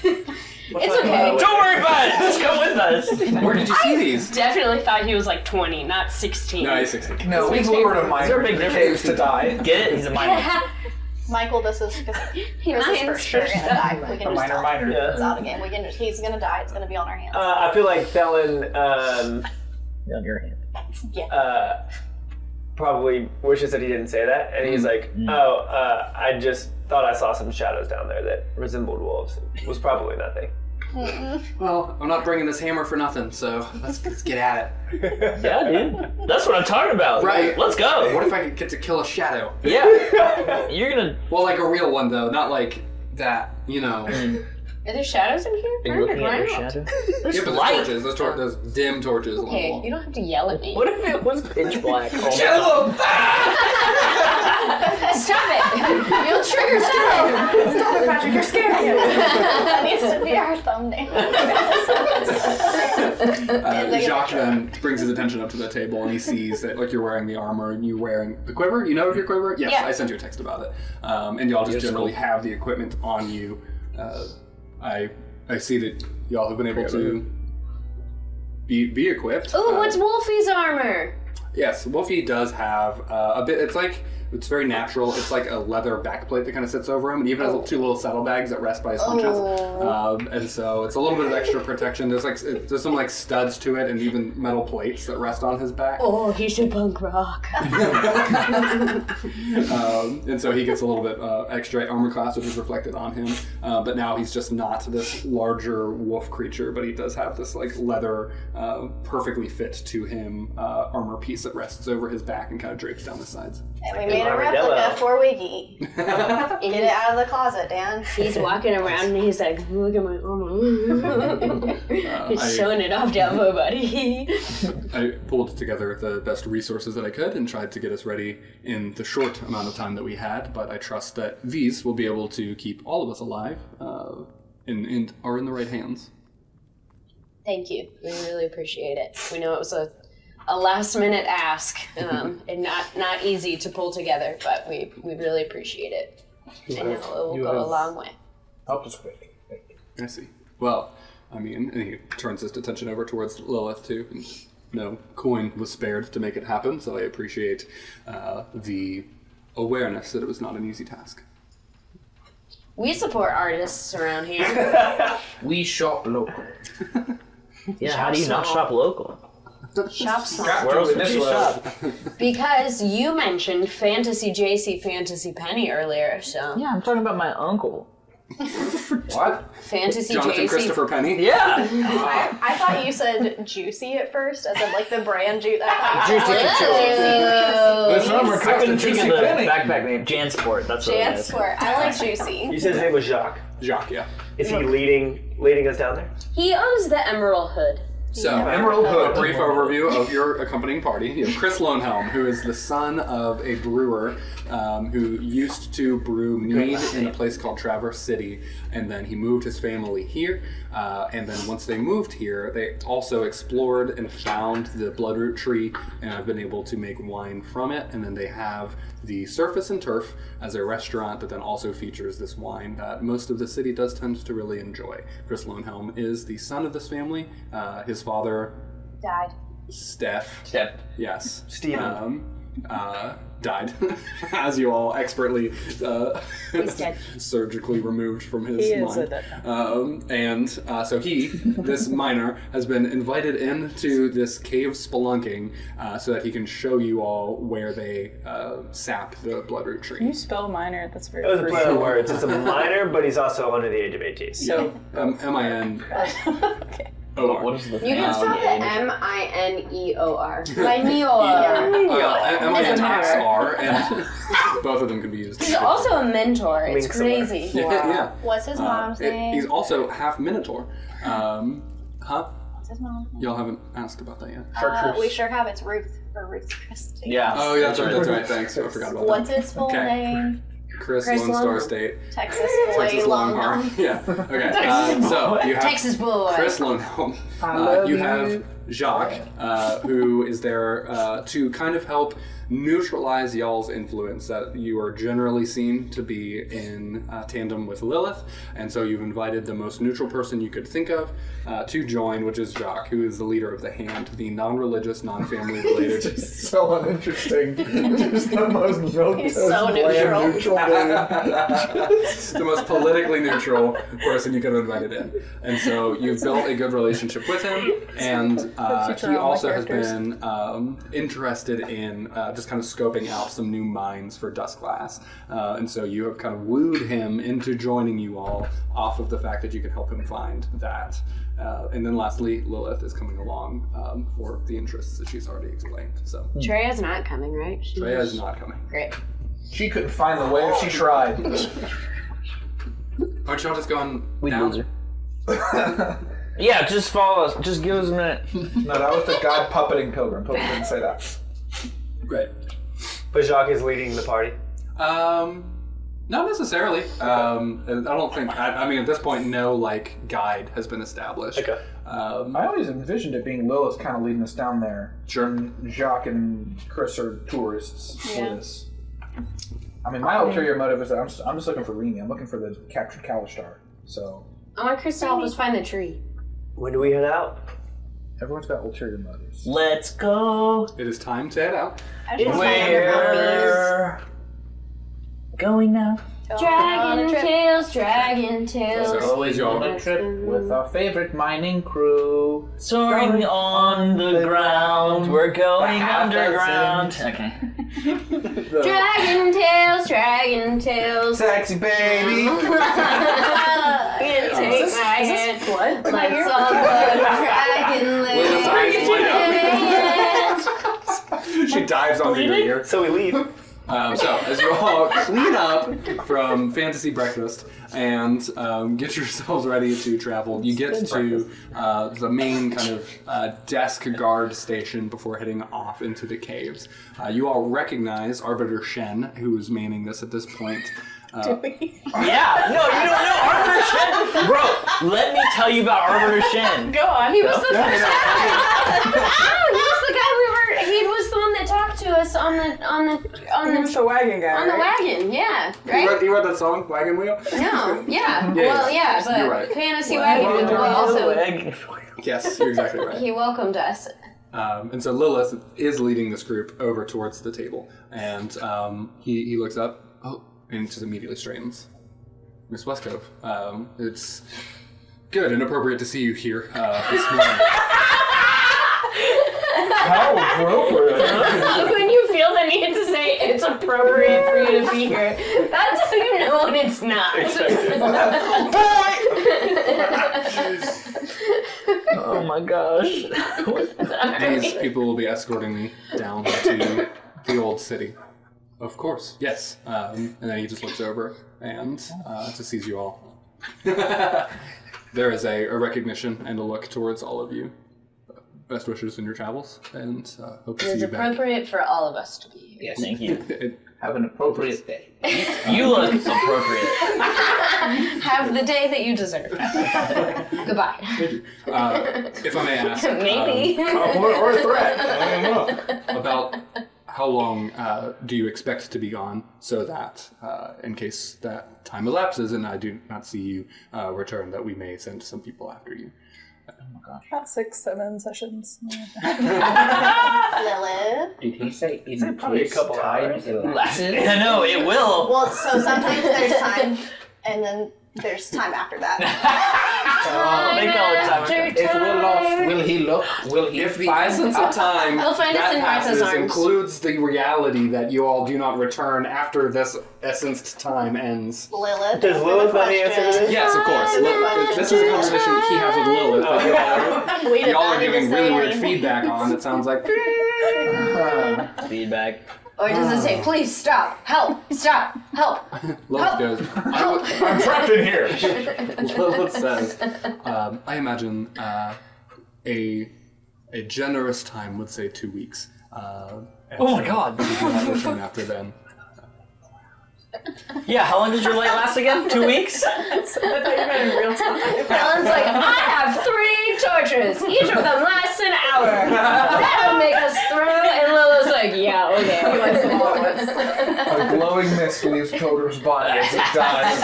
It's okay. Don't worry about it. Just come with us. Where did you see these? Definitely thought he was like 20, not 16. No, he's 16. No, we've lured a Is there a minor big in the difference? caves to die. Get it? He's a minor. Michael, this is because Chris is for sure gonna die. We can A just tell. minor. Yeah. It's out again. We can just, he's gonna die. It's gonna be on our hands. I feel like Thelen On your hand. probably wishes that he didn't say that, and he's like, I just thought I saw some shadows down there that resembled wolves. It was probably nothing. Well, I'm not bringing this hammer for nothing, so let's get at it. Yeah, dude. That's what I'm talking about. Right. Let's go. What if I could get to kill a shadow? Yeah. You're gonna. Well, like a real one, though, not like that, you know. Are there shadows in here? Are you looking at your shadow? Yeah, but light. there's torches. There's dim torches on the Okay, wall. you don't have to yell at me. What if it was pitch black? Shadow! Stop it! You'll trigger something. Stop it, Patrick. You're scaring him. That needs to be our thumbnail. Jacques then brings his attention up to the table and he sees that like you're wearing the armor and you're wearing the quiver. You know of your quiver? Yes, Yeah. I sent you a text about it. And y'all just generally have the equipment on you. I see that y'all have been able to be equipped. Ooh, what's Wolfie's armor? Yes, Wolfie does have a bit. It's very natural. It's like a leather backplate that kind of sits over him, and even has two little saddlebags that rest by his haunches. And so it's a little bit of extra protection. There's some like studs to it, and even metal plates that rest on his back. Oh, he's a punk rock. And so he gets a little bit extra armor class, which is reflected on him. But now he's just not this larger wolf creature, but he does have this like leather, perfectly fit to him armor piece that rests over his back and kind of drapes down the sides. And we made a replica for Wiggy. Get it out of the closet, Dan. He's walking around and he's like, look at my armor. He's showing it off down my body. I pulled together the best resources that I could and tried to get us ready in the short amount of time that we had, but I trust that these will be able to keep all of us alive and are in the right hands. Thank you. We really appreciate it. We know it was a last minute ask and not easy to pull together, but we really appreciate it. And it will go a long way. Help us quick. I see. Well, I mean, and he turns his attention over towards Lilith too. And no coin was spared to make it happen, so I appreciate the awareness that it was not an easy task. We support artists around here. We shop local. Yeah, how do you not shop local? Shop small. Where else would you shop? Because you mentioned Fantasy JC Fantasy Penny earlier, so. Yeah, I'm talking about my uncle. What? Fantasy Jonathan JC. Christopher Penny? Yeah. I thought you said juicy at first, as in like the brand juice. This number I cost a couldn't think juicy of the penny. backpack name. Jansport. That's what it is. Jansport. I like juicy. You said his name was Jacques. Jacques, yeah. Is he leading us down there? He owns the Emerald Hood. So, Emerald Hood. a brief overview of your accompanying party. You have Chris Lonehelm, who is the son of a brewer who used to brew mead in a place called Traverse City, and then he moved his family here. And then once they moved here, they also explored and found the bloodroot tree and have been able to make wine from it. And then they have the Surface and Turf as a restaurant that then also features this wine that most of the city does tend to really enjoy. Chris Lonehelm is the son of this family. His father Died. Steph. Yes. Steven. Died, as you all expertly He's dead. surgically removed from his He mind. is a dead man. So he, this miner, has been invited into this cave spelunking so that he can show you all where they sap the bloodroot Can tree. you spell minor? That's very That was a play on crucial. words. It's a minor, but he's also under the age of 18. So, M-I-N. okay. O-R. What is the You can spell it M-I-N-E-O-R. My M-I-N-X-R, and both of them can be used. He's also a mentor. It's Link somewhere. crazy. Yeah. What's his mom's name? He's also half Minotaur. What's his mom's name? Y'all haven't asked about that yet. We sure have. It's Ruth or Ruth Christie. Yeah. Oh, yeah, that's right. Thanks. I forgot about What's that. his full Okay. name? Chris Chris Lone Star Longhorn. State. Texas Boy Texas Longhorn. Longhorn. Yeah. Okay. So you have Texas boy. Chris Lonehelm. You have Jacques, who is there to kind of help neutralize y'all's influence that you are generally seen to be in tandem with Lilith, and so you've invited the most neutral person you could think of to join, which is Jacques, who is the leader of the Hand, the non-religious, non-family related. It's just so uninteresting. Just the most so neutral. The most politically neutral person you could have invited in, and so you've built a good relationship with him, and he also has been interested in just kind of scoping out some new mines for Duskglass. And so you have kind of wooed him into joining you all off of the fact that you can help him find that. And then lastly, Lilith is coming along for the interests that she's already explained. So Treya's not coming, right? Treya is not coming. Great. She couldn't find the way if she tried. Aren't y'all just going We down? loser. Yeah, just follow us. Just give us a minute. No, that was the god puppeting Pilgrim. Pilgrim didn't say that. Great. But Jacques is leading the party. Not necessarily. I don't think. I mean, at this point, no like guide has been established. Okay. I always envisioned it being Lilith kind of leading us down there. Sure. And Jacques and Chris are tourists for Yeah. this. I mean, my ulterior motive is that I'm just looking for Remy. I'm looking for the captured Kalistar. So I want Chris to help us find the tree. When do we head out? everyone's got ulterior motives. Let's go. It is time to head out. We're going now. Dragon tails, dragon tails. So always y'all. On a trip with our favorite mining crew. Soaring on the ground. We're going Half underground. dozen. Okay. Dragon tails, dragon tails. Sexy baby. Take my hand. What? Let's all go to Dragonland. She dives onto your ear. So we leave. So, as you all clean up from fantasy breakfast and get yourselves ready to travel, you get to the main kind of desk guard station before heading off into the caves. You all recognize Arbiter Shen, who is manning this at this point. Yeah, no, you don't know Arbiter Shen. Bro, let me tell you about Arbiter Shen. Go on. He was the guy. He was the one that talked to us on the Who's the wagon guy? on the right? wagon. Yeah, right. You read that song, Wagon Wheel? No, yeah. Yeah, Well, yeah, you're but right. Fantasy Wagon would also. Yes, you're exactly right. He welcomed us. And so Lilith is leading this group over towards the table, and he looks up, and just immediately straightens. Miss Westcove, it's good and appropriate to see you here this morning. How appropriate. When you feel the need to say it's appropriate for you to be here, that's how you know when it's not. Oh my gosh. These people will be escorting me down to the old city. Of course, yes. And then he just looks over and just sees you all. There is a recognition and a look towards all of you. Best wishes in your travels, and hope to see It's you back. appropriate for all of us to be here. Yes, thank you. Have an appropriate day. You look appropriate. Have the day that you deserve. Goodbye. If I may ask, Maybe. Or a threat. I don't know. about how long do you expect to be gone, so that in case that time elapses and I do not see you return, that we may send some people after you. About 6-7 sessions. Lilith. Did he say in probably a couple hours? I know, it will. Well, so sometimes there's time, and then there's time after that. They call it time. If we're lost, will he look? Will he If the essence of time He'll find us that in Martha's passes arms. includes the reality that you all do not return after this essenced time ends. Lilith. Does Lilith know the answer to this? Yes, of course. This is a conversation he has with Lilith that y'all are giving really weird feedback on. It sounds like Feedback. Or does it say, please stop, help, help? Lilith goes, I'm trapped in here. Lilith says, I imagine a generous time would say 2 weeks. Oh my god. We do not return after then. Yeah, how long does your light last again? 2 weeks? I thought you meant in real time. Helen's like, I have 3 treacherous. Each of them lasts an hour. That'll make us through. And Lila's like, yeah, okay. He likes them all at once. A glowing mist leaves Pilgrim's body as it dies.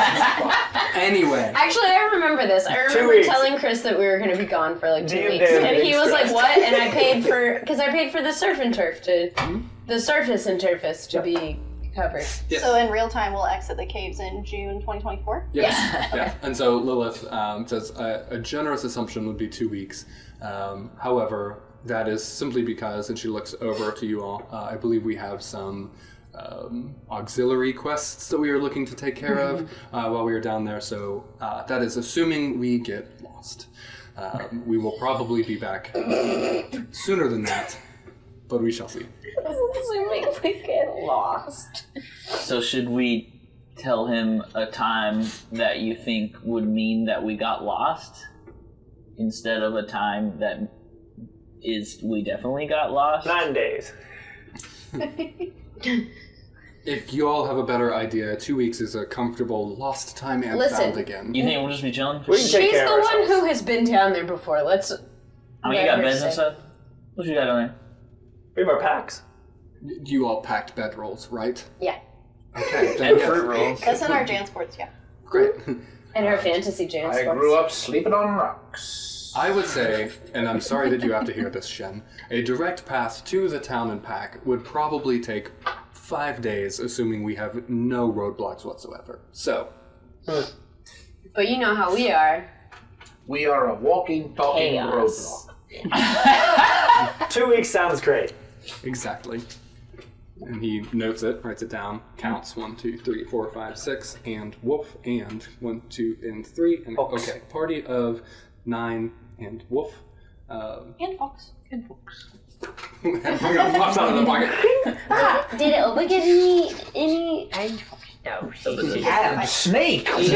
Anyway. Actually, I remember this. I 2 remember weeks. telling Chris that we were going to be gone for like 2 DnD weeks. And he was like, stressed. what? And I paid for, because I paid for the surf and turf to, the surface and turface to be covered. Yes. So in real time, we'll exit the caves in June 2024? Yes. Yeah. And so Lilith says a generous assumption would be 2 weeks. However, that is simply because, and she looks over to you all, I believe we have some auxiliary quests that we are looking to take care of while we are down there. So that is assuming we get lost. We will probably be back sooner than that, but we shall see. Assuming we get lost. So should we tell him a time that you think would mean that we got lost instead of a time that is we definitely got lost? 9 days. If you all have a better idea, 2 weeks is a comfortable lost time and Listen. found again. You think we'll just be chilling? We can take She's care the of one ourselves. who has been down there before. Let's. I mean, you let got her beds and say. stuff? What you got on there? We have our packs. You all packed bedrolls, right? Yeah. Okay. And fruit rolls. That's in our Jansports, yeah. Great. And her fantasy jam I sports. grew up sleeping on rocks. I would say, and I'm sorry that you have to hear this, Shen, a direct path to the town and pack would probably take 5 days, assuming we have no roadblocks whatsoever. So, But you know how we are. We are a walking, talking Chaos. roadblock. 2 weeks sounds great. exactly. And he notes it, writes it down, counts 1, 2, 3, 4, 5, 6, and wolf, and 1, 2, and 3. And, Fox. okay, party of 9 and wolf. And Fox. And pops out of the pocket. Did Oba get any? No. And snake. It's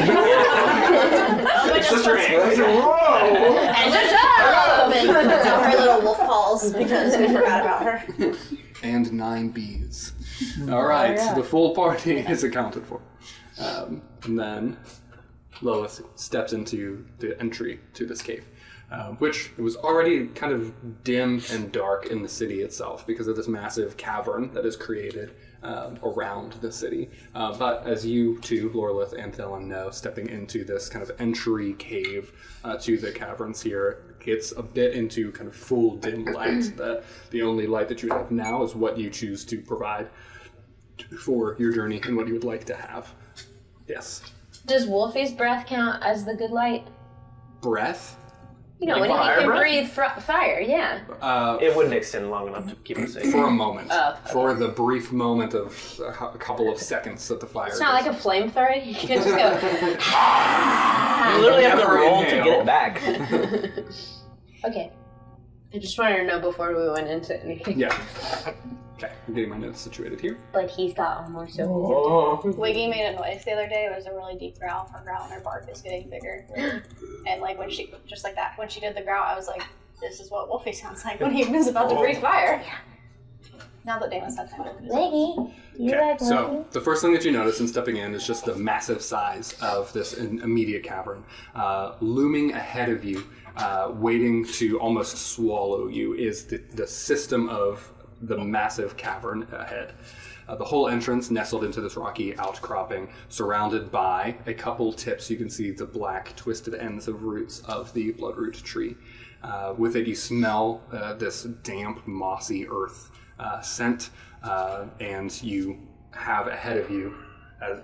just right. And her little wolf calls because we forgot about her. And 9 bees. All right, the full party is accounted for. And then Lois steps into the entry to this cave, which was already kind of dim and dark in the city itself because of this massive cavern that is created around the city. But as you two, Lorlith and Thelen, know, stepping into this kind of entry cave to the caverns here, gets a bit into kind of full dim light. The only light that you have now is what you choose to provide for your journey and what you would like to have. Yes. Does Wolfie's breath count as the good light? Breath? You know, Like when he fire can breath? breathe fire, yeah. It wouldn't extend long enough to keep us safe. For a moment. Oh, For the brief moment of a couple of seconds that the fire It's not like a flamethrower. You can just go. You literally have to Never roll to inhale. get it back. Okay. I just wanted to know before we went into anything. Yeah. Okay, I'm getting my notes situated here. But he's got one more so. Oh. Wiggy made a noise the other day. It was a really deep growl. Her growl and her bark is getting bigger. And like when she, just like that, when she did the growl, I was like, this is what Wolfie sounds like when he was about to breathe fire. Now that Dana said that. Wiggy, you Okay, like so the first thing that you notice in stepping in is just the massive size of this immediate cavern. Looming ahead of you, waiting to almost swallow you, is the system of the massive cavern ahead. The whole entrance nestled into this rocky outcropping, surrounded by a couple tips. You can see the black twisted ends of roots of the bloodroot tree. With it, you smell this damp, mossy earth scent, and you have ahead of you,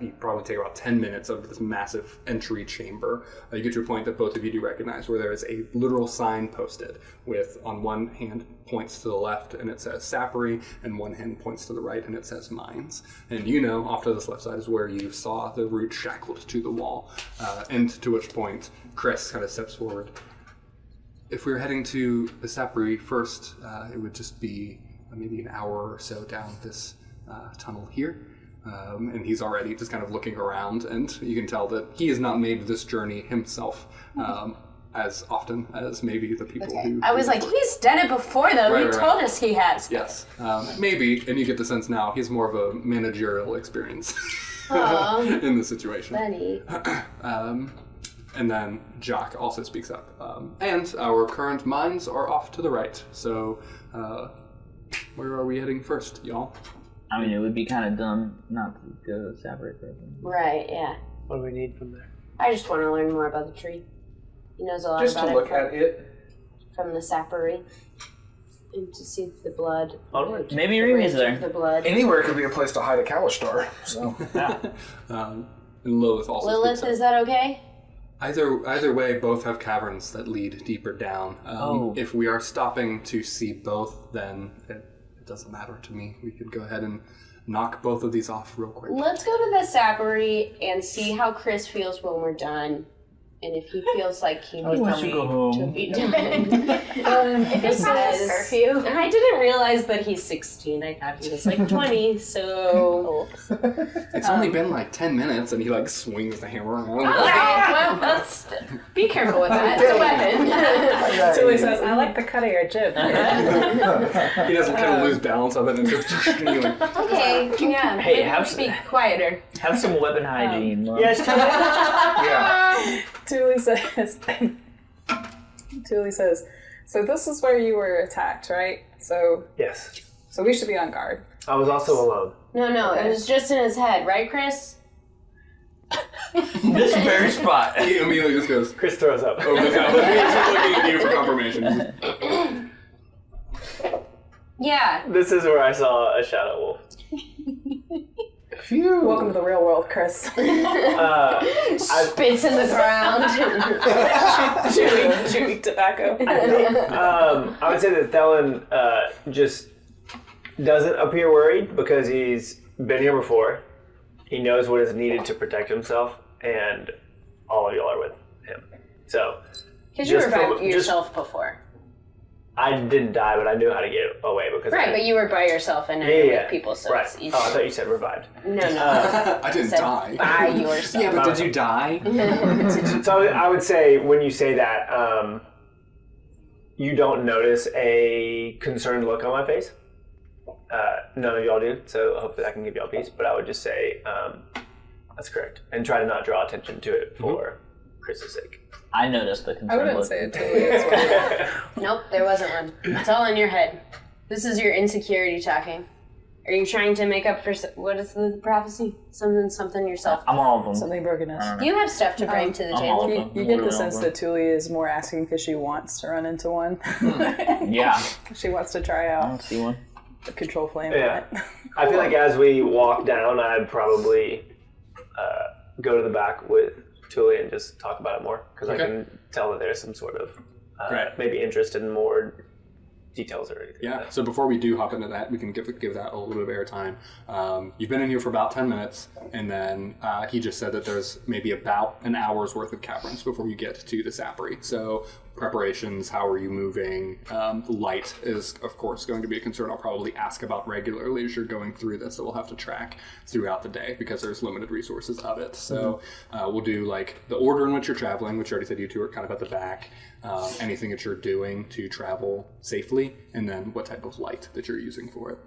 you probably take about 10 minutes of this massive entry chamber. You get to a point that both of you do recognize, where there is a literal sign posted with, on one hand, points to the left and it says Sappery, and one hand points to the right and it says Mines. And you know, off to this left side is where you saw the root shackled to the wall. And to which point, Chris kind of steps forward. If we were heading to the Sappery first, it would just be maybe an hour or so down this tunnel here. And he's already just kind of looking around, and you can tell that he has not made this journey himself as often as maybe the people who... I was like, he's done it before, though. Right, He right, told right. us he has. Yes, maybe, and you get the sense now he's more of a managerial experience Aw. in the situation. Funny. And then Jock also speaks up. And our current mines are off to the right. So, where are we heading first, y'all? I mean, it would be kind of dumb not to go separate person. Right, yeah. What do we need from there? I just want to learn more about the tree. He knows a lot Just about to look at it. from the sappery. And to see the blood. Onward. Maybe The Remi's ridge there. of the blood. Anywhere could be a place to hide a Kalistar. So And Lilith also Lilith, speaks is that okay? up. Either way, both have caverns that lead deeper down. If we are stopping to see both, then it doesn't matter to me. We could go ahead and knock both of these off real quick. Let's go to the sappery and see how Chris feels when we're done. And if he feels like he needs to be done. If it's past curfew. I didn't realize that he's 16. I thought he was like 20, so... It's only been like 10 minutes and he like swings the hammer around. Okay, well, let's be careful with that. It's a weapon. Tilly says, I like the cut of your jib. He doesn't kind of lose balance of it and just Okay, yeah. Hey, maybe have speak quieter. Have some weapon hygiene. Mom. Yes. yeah. Tilly says, so this is where you were attacked, right? So Yes. we should be on guard. I was also alone. No, it was just in his head, right, Chris? This very spot. He immediately just goes Chris throws up. over the top. He's just looking at you for confirmation. Yeah. This is where I saw a shadow wolf. Welcome to the real world, Chris. Spits in the ground. chewing tobacco. I would say that Thelen just doesn't appear worried because he's been here before. He knows what is needed to protect himself, and all of y'all are with him. So, Because you Just revived from- yourself before. I didn't die, but I knew how to get away because Right, I, but you were by yourself and now yeah, you're yeah, with people, so right. it's easy. Oh, I thought you said revived. No. I didn't Said die. by yourself. Yeah, but did you die? So I would say when you say that, you don't notice a concerned look on my face. None of y'all do, so hopefully I can give y'all peace. But I would just say that's correct, and try to not draw attention to it for Chris's sake. I noticed the concern. I wouldn't look. say it totally as well. Nope, there wasn't one. It's all in your head. This is your insecurity talking. Are you trying to make up for what is the prophecy? Something yourself. I'm all of them. Something brokenness. You have stuff to bring to the I'm all table. of them. You get the sense that Tuli is more asking because she wants to run into one. Yeah. She wants to try I out don't see one. the control flame Yeah. on it. I feel like as we walk down, I'd probably go to the back with Tuli and just talk about it more because I can tell that there's some sort of maybe interest in more details or anything. Yeah, so before we do hop into that, we can give that a little bit of airtime. You've been in here for about 10 minutes, and then he just said that there's maybe about an hour's worth of caverns before you get to the sappery. So preparations, how are you moving? Light is, of course, going to be a concern I'll probably ask about regularly as you're going through this, that we'll have to track throughout the day because there's limited resources of it. So we'll do like the order in which you're traveling, which I already said you two are kind of at the back. Anything that you're doing to travel safely, and then what type of light that you're using for it.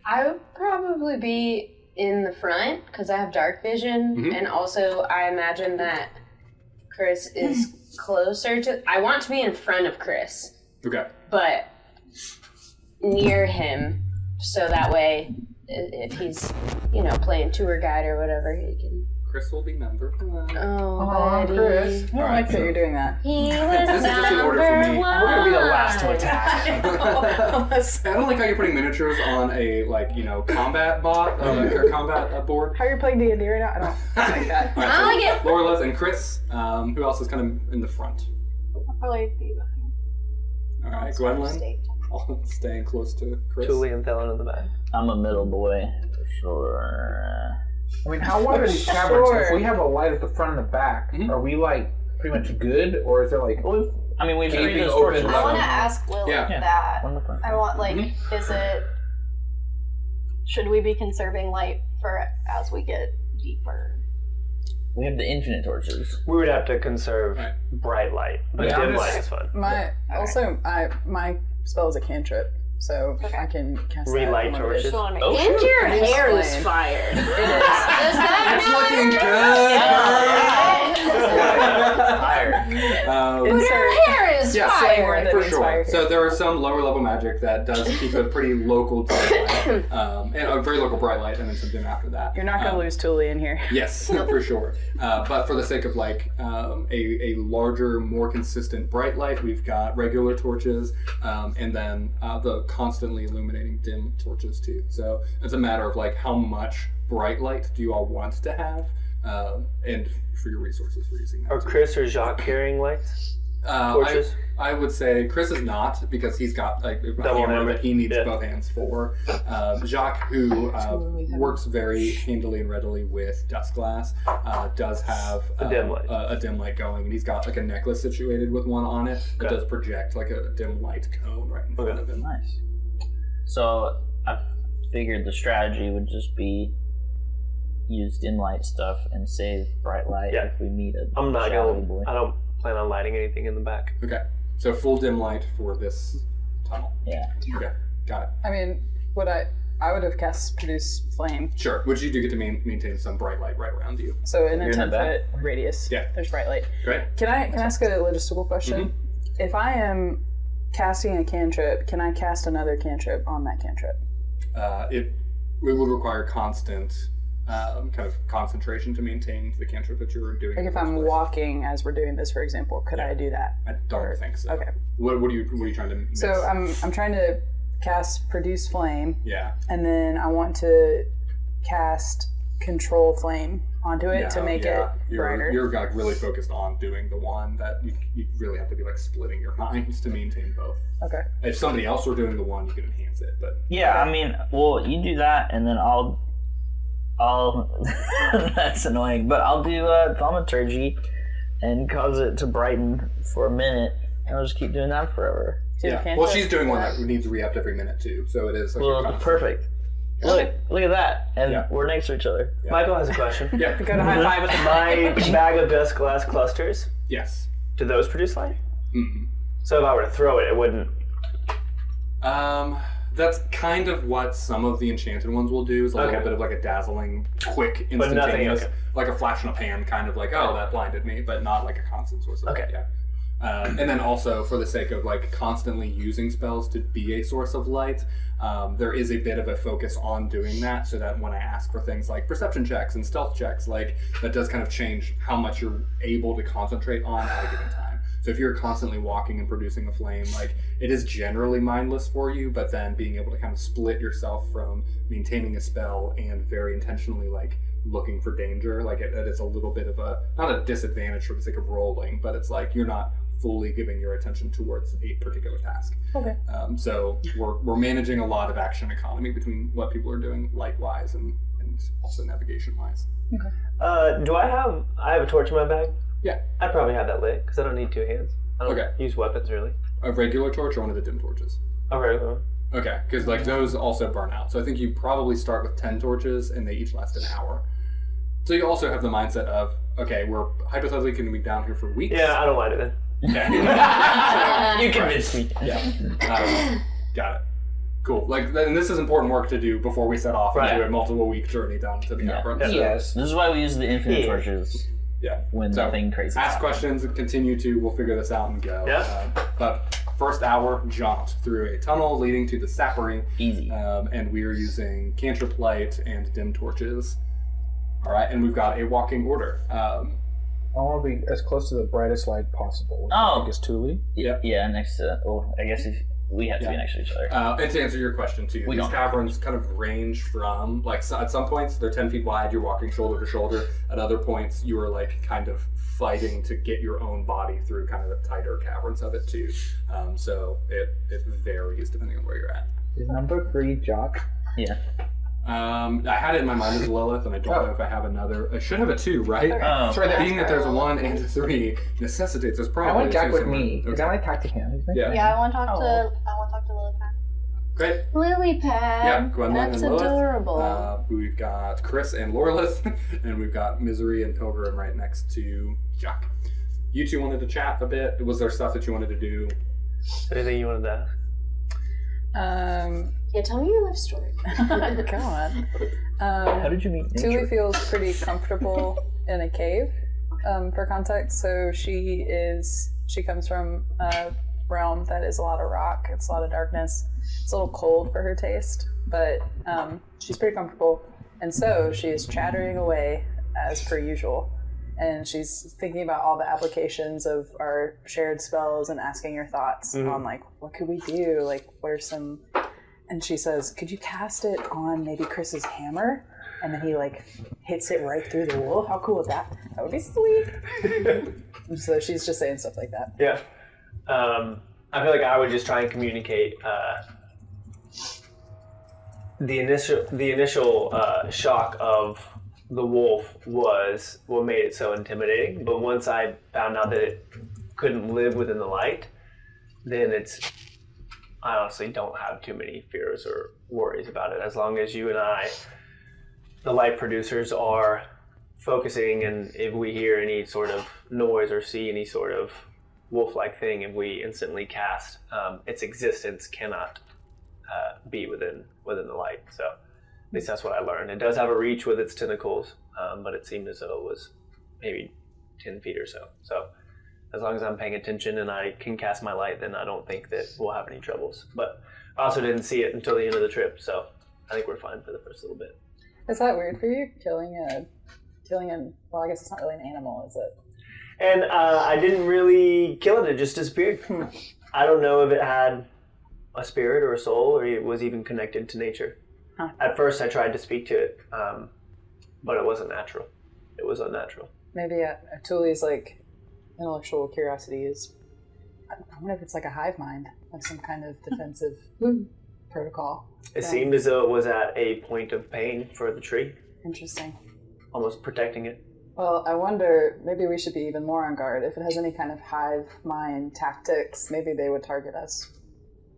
I would probably be in the front because I have dark vision, and also I imagine that Chris is closer to. I want to be in front of Chris, Okay. but near him, so that way, if he's playing tour guide or whatever, he can. Chris will be number one. Oh, buddy. Chris. I don't like that you're doing that. He was This is just an order for number me. one. We're gonna be the last to attack. I don't like how you're putting miniatures on a combat bot, or combat board. How are you playing D&D right now? I don't like that. All right, I like it. Laura, and Chris. Who else is kind of in the front? I'll probably be All right, Gwendolyn. All staying close to Chris. Tuli and Thelen in the back. I'm a middle boy for sure. I mean, how wide are these caverns? If we have a light at the front and the back, are we pretty much good, or is there We've Gaping three those open torches. I want to ask Lily that. On the front. I want is it? Should we be conserving light for as we get deeper? We have the infinite torches. We would have to conserve bright light, but dim light is fun. My spell is a cantrip, so I can cast Relight that. torches. And your hair is fired. It is. Does that It's looking good. Fire. But her hair is fire. that For means sure. fire. So there are some lower level magic that does keep a pretty local dim light, and a very local bright light, and then some dim after that. You're not going to lose Thule in here. Yes, for sure. But for the sake of like a larger, more consistent bright light, we've got regular torches, and then the constantly illuminating dim torches too. So it's a matter of like how much bright light do you all want to have, and for your resources for using that. Are too. Chris or Jacques carrying lights? Torches? I would say Chris is not, because he's got like a Double hammer hammer. that he needs Yeah. both hands for. Jacques, who works very handily and readily with dust glass, does have a dim light going, and he's got like a necklace situated with one on it that does project like a dim light cone right in front of him. Nice. So I figured the strategy would just be use dim light stuff and save bright light if we meet a I'm not shadowy going. boy. I don't plan on lighting anything in the back. Okay, so full dim light for this tunnel. Yeah. Okay, got it. I mean, I would have cast Produce Flame. Sure, which you do get to maintain some bright light right around you. So in a You're in the 10-foot radius, Yeah. there's bright light. Great. Can I ask a logistical question? If I am casting a cantrip, can I cast another cantrip on that cantrip? It would require constant kind of concentration to maintain the cantrip that you're doing. Like if I'm walking as we're doing this, for example, could I do that? I don't think so. Okay. What are you trying to mix? So I'm trying to cast Produce Flame, Yeah. and then I want to cast Control Flame onto it to make it brighter. You're like really focused on doing the one that you really have to be like splitting your minds to maintain both. Okay. If somebody else were doing the one, you could enhance it, but Yeah, I mean, well, you do that, and then I'll that's annoying, but I'll do thaumaturgy and cause it to brighten for a minute, and I'll just keep doing that forever. yeah. Well, she's doing one that needs re-upped every minute too, so it is. Like Well, perfect. Look at that, and we're next to each other. Yeah. Michael has a question. Yeah. Go to high five with the My bag of dust glass clusters, Yes. do those produce light? Mm-hmm. So if I were to throw it, it wouldn't. That's kind of what some of the enchanted ones will do, is a little bit of like a dazzling, quick, But nothing, instantaneous, like a flash in a pan, kind of like, oh, that blinded me, but not like a constant source of light. Yeah. And then also, for the sake of like constantly using spells to be a source of light, there is a bit of a focus on doing that, so that when I ask for things like perception checks and stealth checks, like that does kind of change how much you're able to concentrate on at a given time. So if you're constantly walking and producing a flame, like it is generally mindless for you, but then being able to kind of split yourself from maintaining a spell and very intentionally like looking for danger, like it is a little bit of a, not a disadvantage for the sake of rolling, but it's like you're not fully giving your attention towards a particular task. Okay. So we're managing a lot of action economy between what people are doing light-wise and also navigation-wise. Okay. Do I have a torch in my bag? Yeah. I'd probably have that lit, because I don't need two hands. I don't Okay. use weapons, really. A regular torch or one of the dim torches? A regular one. Okay, because like those also burn out. So I think you probably start with 10 torches and they each last an hour. So you also have the mindset of, okay, we're hypothetically going to be down here for weeks. Yeah, I don't mind it then. Okay. You convinced me. Yeah. Got it. Cool. Like, and this is important work to do before we set off and do a multiple week journey down to the cavern. Yes. This is why we use the infinite torches. Yeah. When So, nothing crazy ask happens. questions and continue to, we'll figure this out and go. Yeah. But first hour, jaunt through a tunnel leading to the sappery. Easy. And we are using cantrip light and dim torches. All right, and we've got a walking order. I want to be as close to the brightest light possible. Which Oh. I think is Thule. Yep. Yeah, next to. Well, I guess if we have to be next to each other. And to answer your question too, We these don't. caverns kind of range from, like, at some points they're 10 feet wide, you're walking shoulder to shoulder. At other points you are like kind of fighting to get your own body through kind of the tighter caverns of it too. So it varies depending on where you're at. Is number 3 Jock? Yeah. I had it in my mind as Lilith, and I don't know if I have another. I should have a 2, right? Oh. Sorry, Being that there's a 1 and a 3 necessitates there's I probably want a Jack 2 with somewhere. me. Because Okay. I want to talk to him. Yeah. Yeah, I want to talk to Lily Pad. Great. Lily pad. Yeah, Gwendolyn That's and Lilith. adorable. We've got Chris and Lorelith, and we've got Misery and Pilgrim right next to Jack. You two wanted to chat a bit. Was there stuff that you wanted to do? Anything you wanted to ask? Yeah, tell me your life story. Come on. How did you meet Thule nature? feels pretty comfortable in a cave. For context, so she comes from a realm that is a lot of rock. It's a lot of darkness. It's a little cold for her taste, but she's pretty comfortable. And so she is chattering away as per usual. And she's thinking about all the applications of our shared spells and asking your thoughts on, like, what could we do? Like, where's some... And she says, could you cast it on maybe Chris's hammer? And then he, like, hits it right through the wolf. How cool is that? That would be sweet. So she's just saying stuff like that. Yeah. I feel like I would just try and communicate the initial shock of the wolf was what made it so intimidating. But once I found out that it couldn't live within the light, then I honestly don't have too many fears or worries about it. As long as you and I, the light producers, are focusing, and if we hear any sort of noise or see any sort of wolf-like thing, if we instantly cast, its existence cannot be within the light. So at least that's what I learned. It does have a reach with its tentacles, but it seemed as though it was maybe 10 feet or so. So as long as I'm paying attention and I can cast my light, then I don't think that we'll have any troubles. But I also didn't see it until the end of the trip, so I think we're fine for the first little bit. Is that weird for you, killing a well, I guess it's not really an animal, is it? And I didn't really kill it, it just disappeared. I don't know if it had a spirit or a soul, or it was even connected to nature. Huh. At first I tried to speak to it, but it wasn't natural. It was unnatural. Maybe Tuli's, like, intellectual curiosity is, I wonder if it's like a hive mind, like some kind of defensive protocol. It seemed as though it was at a point of pain for the tree. Interesting. Almost protecting it. Well, I wonder, maybe we should be even more on guard. If it has any kind of hive mind tactics, maybe they would target us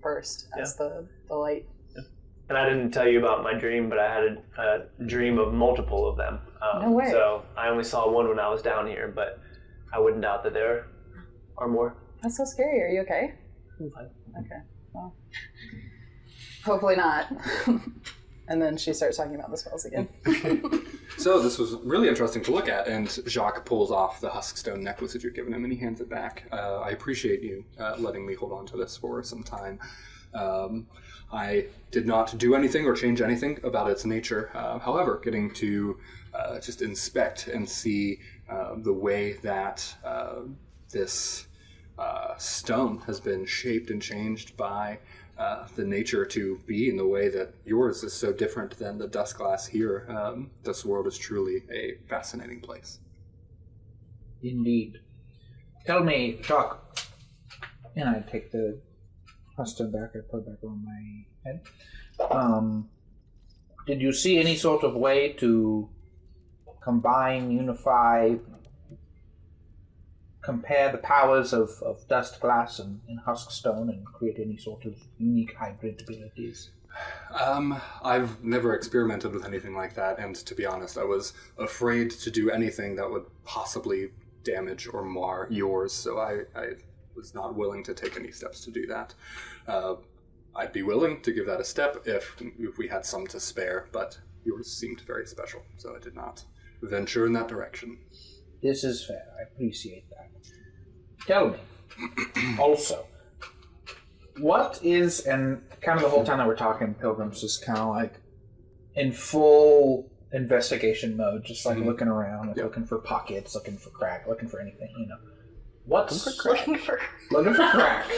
first as the light. Yeah. And I didn't tell you about my dream, but I had a dream of multiple of them. No way. So I only saw one when I was down here, but I wouldn't doubt that there are more. That's so scary. Are you okay? I'm fine. Okay. Well, hopefully not. And then she starts talking about the spells again. So this was really interesting to look at, and Jacques pulls off the huskstone necklace that you're giving him, and he hands it back. I appreciate you letting me hold on to this for some time. I did not do anything or change anything about its nature. However, getting to just inspect and see the way that this stone has been shaped and changed by the nature to be in the way that yours is so different than the dust glass here. This world is truly a fascinating place. Indeed. Tell me, Jacques, and I take the huskstone back, I put it back on my head. Did you see any sort of way to combine, unify, compare the powers of dust glass and huskstone and create any sort of unique hybrid abilities? I've never experimented with anything like that, and to be honest, I was afraid to do anything that would possibly damage or mar yours, so I was not willing to take any steps to do that. I'd be willing to give that a step if we had some to spare, but yours seemed very special, so I did not venture in that direction. This is fair. I appreciate that. Tell me, also, what is, and kind of the whole time that we're talking, Pilgrim's just kind of like in full investigation mode, just like looking around, like looking for pockets, looking for crack, looking for anything, you know. What's Looking for looking for crack?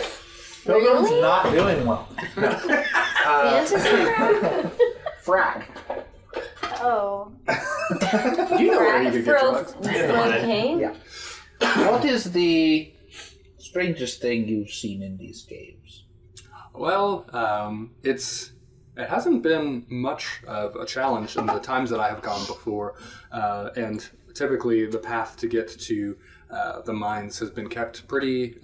Pilgrim's not doing well. No. Fantasy crack? Frack. Oh. Do you know where you could get drugs? Cocaine? Yeah. What is the strangest thing you've seen in these caves? Well, it hasn't been much of a challenge in the times that I have gone before, and typically the path to get to the mines has been kept pretty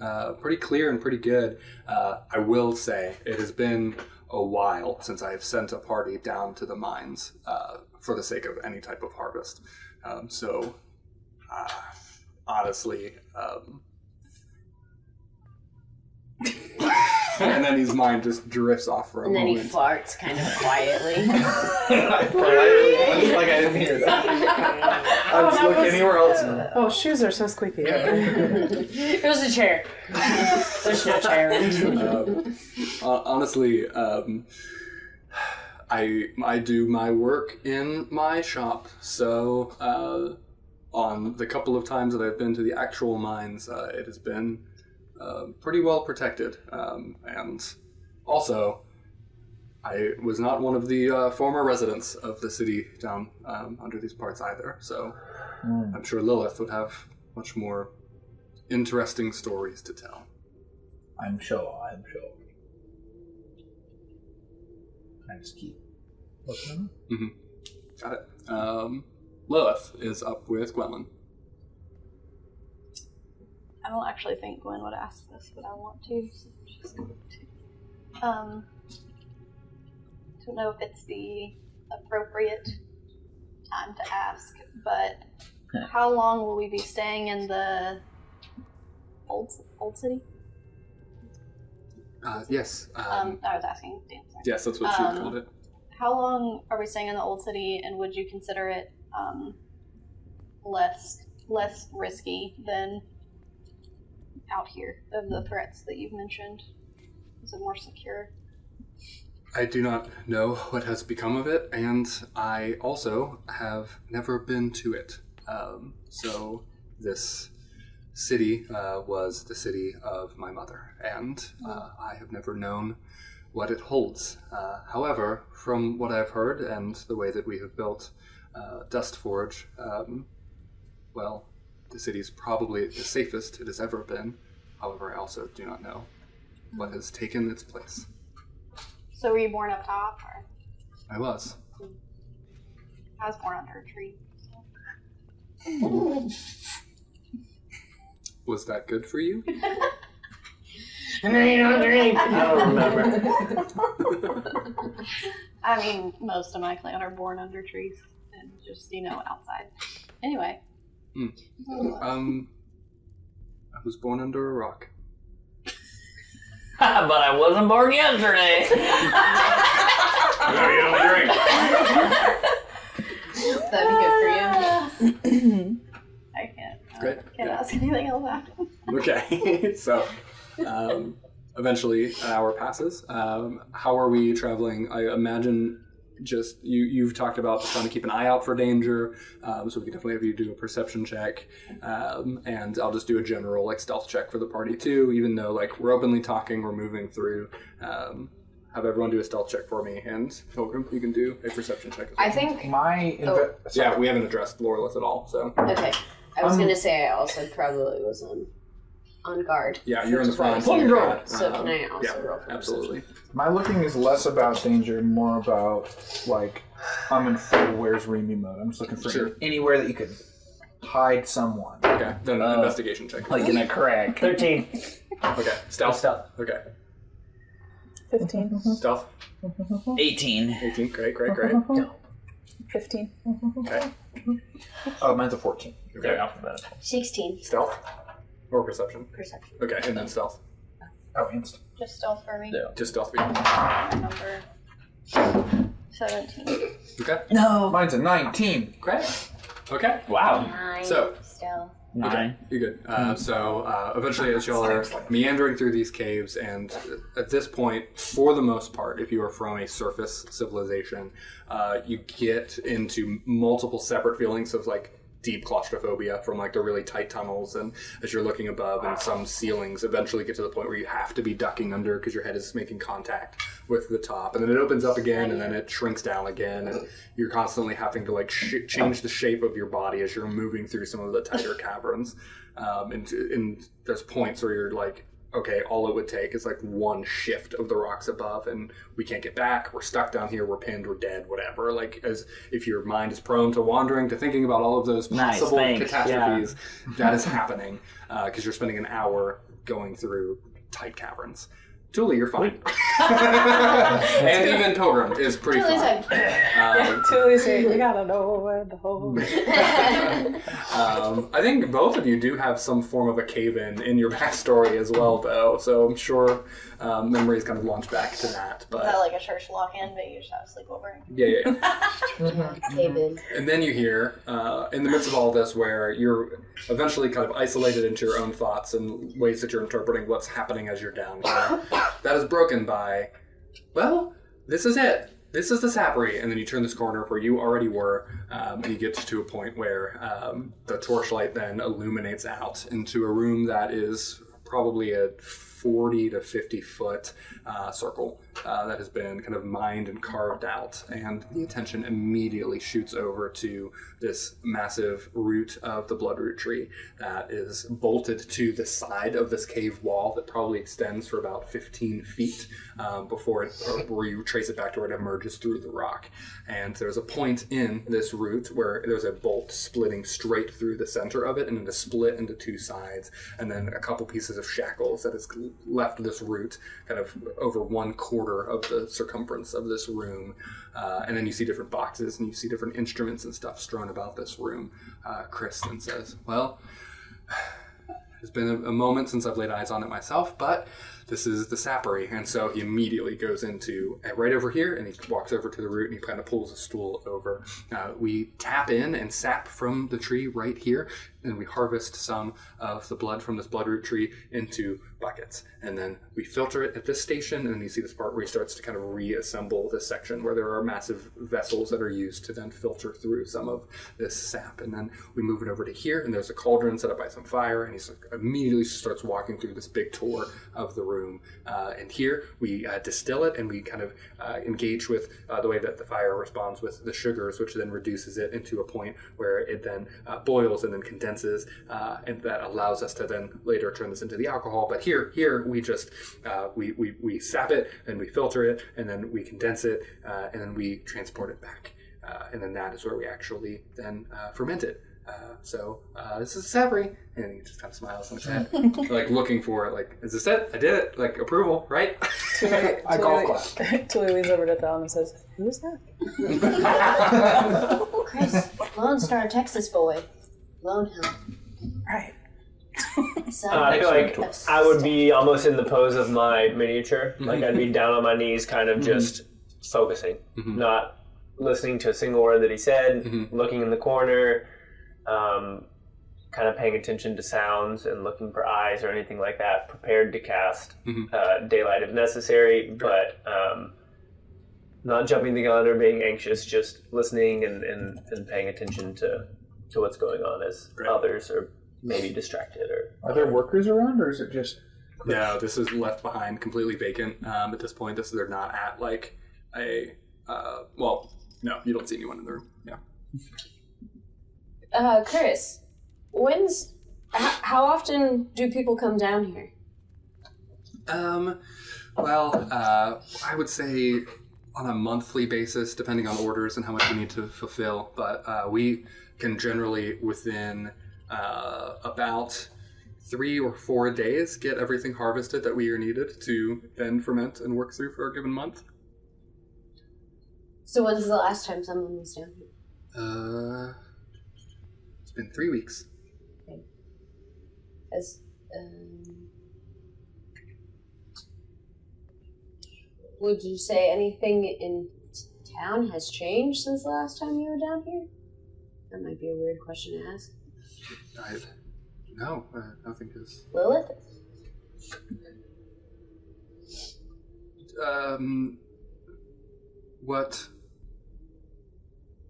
clear and pretty good. I will say it has been a while since I have sent a party down to the mines for the sake of any type of harvest. Honestly, And then his mind just drifts off for a And then moment. he farts kind of quietly. Like I didn't hear that. I was looking anywhere else. Oh, shoes are so squeaky. It was a chair. There's no chair. Honestly, I do my work in my shop, so on the couple of times that I've been to the actual mines, it has been pretty well protected. And also, I was not one of the former residents of the city down under these parts either, so I'm sure Lilith would have much more interesting stories to tell. I'm sure. I just keep looking. Got it. Lilith is up with Gwendolyn. I don't actually think Gwen would ask this, but I want to. So she's going to. Don't know if it's the appropriate time to ask, but how long will we be staying in the old city? Yes. I was asking Dan. Sorry. Yes, that's what she called it. How long are we staying in the old city, and would you consider it less risky than out here of the threats that you've mentioned? Is it more secure? I do not know what has become of it, and I also have never been to it. So this city was the city of my mother, and I have never known what it holds. However, from what I've heard and the way that we have built Dustforge, well, the city's probably the safest it has ever been. However, I also do not know what has taken its place. So were you born up top, or? I was. I was born under a tree. Was that good for you? And then you don't drink. I don't remember. I mean, most of my clan are born under trees and just, outside. Anyway. I was born under a rock. But I wasn't born yesterday. No, you don't drink. That'd be good for you. I can't. Great. Can't ask anything else after. Okay, so eventually an hour passes. How are we traveling? I imagine just you've talked about trying to keep an eye out for danger, so we can definitely have you do a perception check, and I'll just do a general stealth check for the party too, even though we're openly talking, we're moving through. Have everyone do a stealth check for me, and Pilgrim, you can do a perception check as well. I think... Yeah, we haven't addressed Lorelith at all, so... Okay. I was going to say I also probably was on guard. Yeah, you're in the front. So can I also roll for absolutely. My looking is less about danger, more about I'm in full where's Remy mode. I'm just looking for anywhere that you could hide someone. Okay, then an investigation check. Like in a crack. 13. Okay, stealth. Okay. 15. Stealth. 18. 18. Great. 15. Okay. Oh, mine's a 14. Okay. Alphabetical. 16. Stealth or perception? Perception. Okay, and then stealth. Oh, instant. Just stealth for me. Yeah. Just stealth. Number 17. Okay. No. Mine's a 19. Great. Okay. Wow. 9. So- Still. 9. Okay, you're good. So eventually, as y'all are meandering through these caves, and at this point, for the most part, if you are from a surface civilization, you get into multiple separate feelings of deep claustrophobia from the really tight tunnels, and as you're looking above, and some ceilings eventually get to the point where you have to be ducking under because your head is making contact with the top, and then it opens up again, and then it shrinks down again, and you're constantly having to change the shape of your body as you're moving through some of the tighter caverns. And there's points where you're okay, all it would take is one shift of the rocks above, and we can't get back. We're stuck down here. We're pinned. We're dead. Whatever. As if your mind is prone to wandering, to thinking about all of those possible catastrophes, that is happening because you're spending an hour going through tight caverns. Tuli, you're fine. And even Pilgrim is pretty Tuli's fine. Tuli's here. You gotta know where the hole is. I think both of you do have some form of a cave-in in your backstory as well, though. So I'm sure memories kind of launch back to that. But Is that like a church lock-in, but you just have a sleepover? yeah. David. And then you hear, in the midst of all this, where you're eventually kind of isolated into your own thoughts and ways that you're interpreting what's happening as you're down here, that is broken by, well, this is it. This is the sappery. And then you turn this corner where you already were, and you get to a point where the torchlight then illuminates out into a room that is probably a 40 to 50 foot circle that has been kind of mined and carved out, and the attention immediately shoots over to this massive root of the bloodroot tree that is bolted to the side of this cave wall that probably extends for about 15 feet before you trace it back to where it emerges through the rock. And there's a point in this root where there's a bolt splitting straight through the center of it, and then a split into two sides, and then a couple pieces of shackles that has left this root kind of over 1/4 of the circumference of this room. And then you see different boxes and you see different instruments and stuff strewn about this room. Chris then says, well, it's been a moment since I've laid eyes on it myself, but this is the sappery. And so he immediately goes into right over here, and he walks over to the root, and he kind of pulls a stool over. We tap in and sap from the tree right here, and we harvest some of the blood from this bloodroot tree into buckets. And then we filter it at this station, and then you see this part where he starts to kind of reassemble this section where there are massive vessels that are used to then filter through some of this sap. And then we move it over to here, and there's a cauldron set up by some fire, and he immediately starts walking through this big tour of the room. And here we distill it, and we kind of engage with the way that the fire responds with the sugars, which then reduces it into a point where it then boils and then condenses, and that allows us to then later turn this into the alcohol. But here we just we sap it, and we filter it, and then we condense it, and then we transport it back, and then that is where we actually then ferment it. So this is sappery, and he just kind of smiles on his head, like looking for it, like, is this it? I did it, like approval, right? I golf clap. Tuli leans over to Thel and says, "Who is that?" Chris, Lone Star, Texas boy, Lone Hill. Right. I feel like I would be almost in the pose of my miniature. Like I'd be down on my knees, kind of just focusing, not listening to a single word that he said, looking in the corner, kind of paying attention to sounds and looking for eyes or anything like that, prepared to cast daylight if necessary, but not jumping the gun or being anxious, just listening and paying attention to what's going on as others are maybe distracted. Or Are there workers around, or is it just... No, this is left behind, completely vacant at this point. They're not at like a, well, no, you don't see anyone in the room. Yeah. Chris, how often do people come down here? Well, I would say on a monthly basis, depending on orders and how much we need to fulfill. But we can generally, within about 3 or 4 days, get everything harvested that we are needed to then ferment and work through for a given month. So when's the last time someone was down here? It's been 3 weeks. Okay. Would you say anything in town has changed since the last time you were down here? That might be a weird question to ask. No, nothing is. Lilith?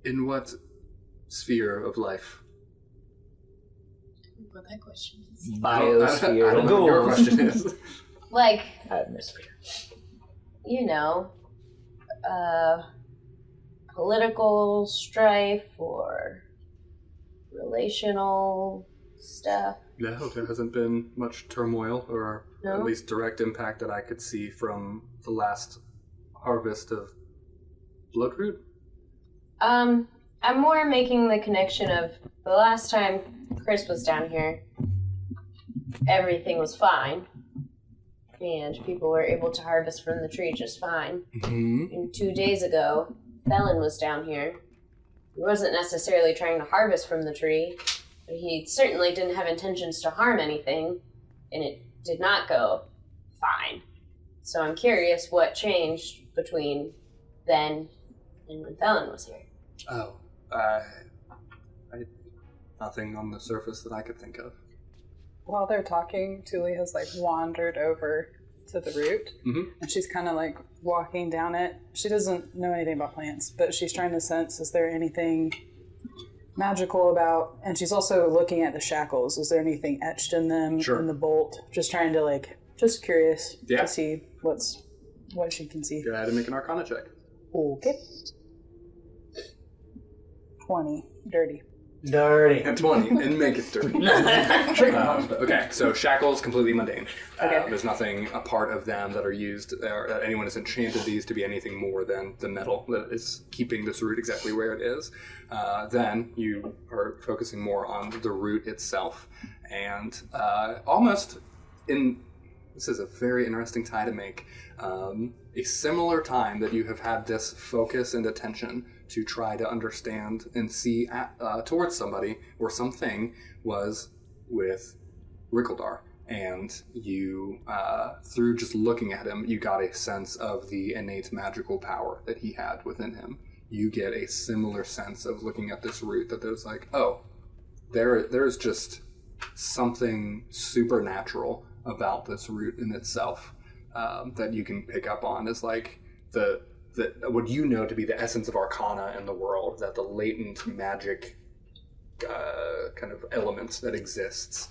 In what sphere of life? What that question is. Biosphere. I don't know what your question is. Like, Atmosphere. you know, political strife or relational stuff. No, there hasn't been much turmoil or No? at least direct impact that I could see from the last harvest of bloodroot. I'm more making the connection of the last time Chris was down here, everything was fine. and people were able to harvest from the tree just fine. Mm-hmm. And 2 days ago, Felon was down here. He wasn't necessarily trying to harvest from the tree, but he certainly didn't have intentions to harm anything, and it did not go fine. So I'm curious what changed between then and when Felon was here. Oh, nothing on the surface that I could think of. While they're talking, Tuli has like wandered over to the root, and she's kind of like walking down it. She doesn't know anything about plants, but she's trying to sense, is there anything magical about, and she's also looking at the shackles. Is there anything etched in them, in the bolt? Just trying to like, just curious to see what she can see. Go ahead and make an Arcana check. Okay. 20. Dirty. Dirty. And 20, and make it dirty. Okay, so shackles, completely mundane. Okay. There's nothing a part of them that are used, or that anyone has enchanted these to be anything more than the metal that is keeping this root exactly where it is. Then you are focusing more on the root itself. And this is a very interesting tie to make. A similar time that you have had this focus and attention to try to understand and see towards somebody or something was with Rickledar. And you, through just looking at him, you got a sense of the innate magical power that he had within him. You get a similar sense of looking at this root that there's like, oh, there's just something supernatural about this root in itself that you can pick up on as like what you know to be the essence of Arcana in the world, that the latent magic kind of element that exists,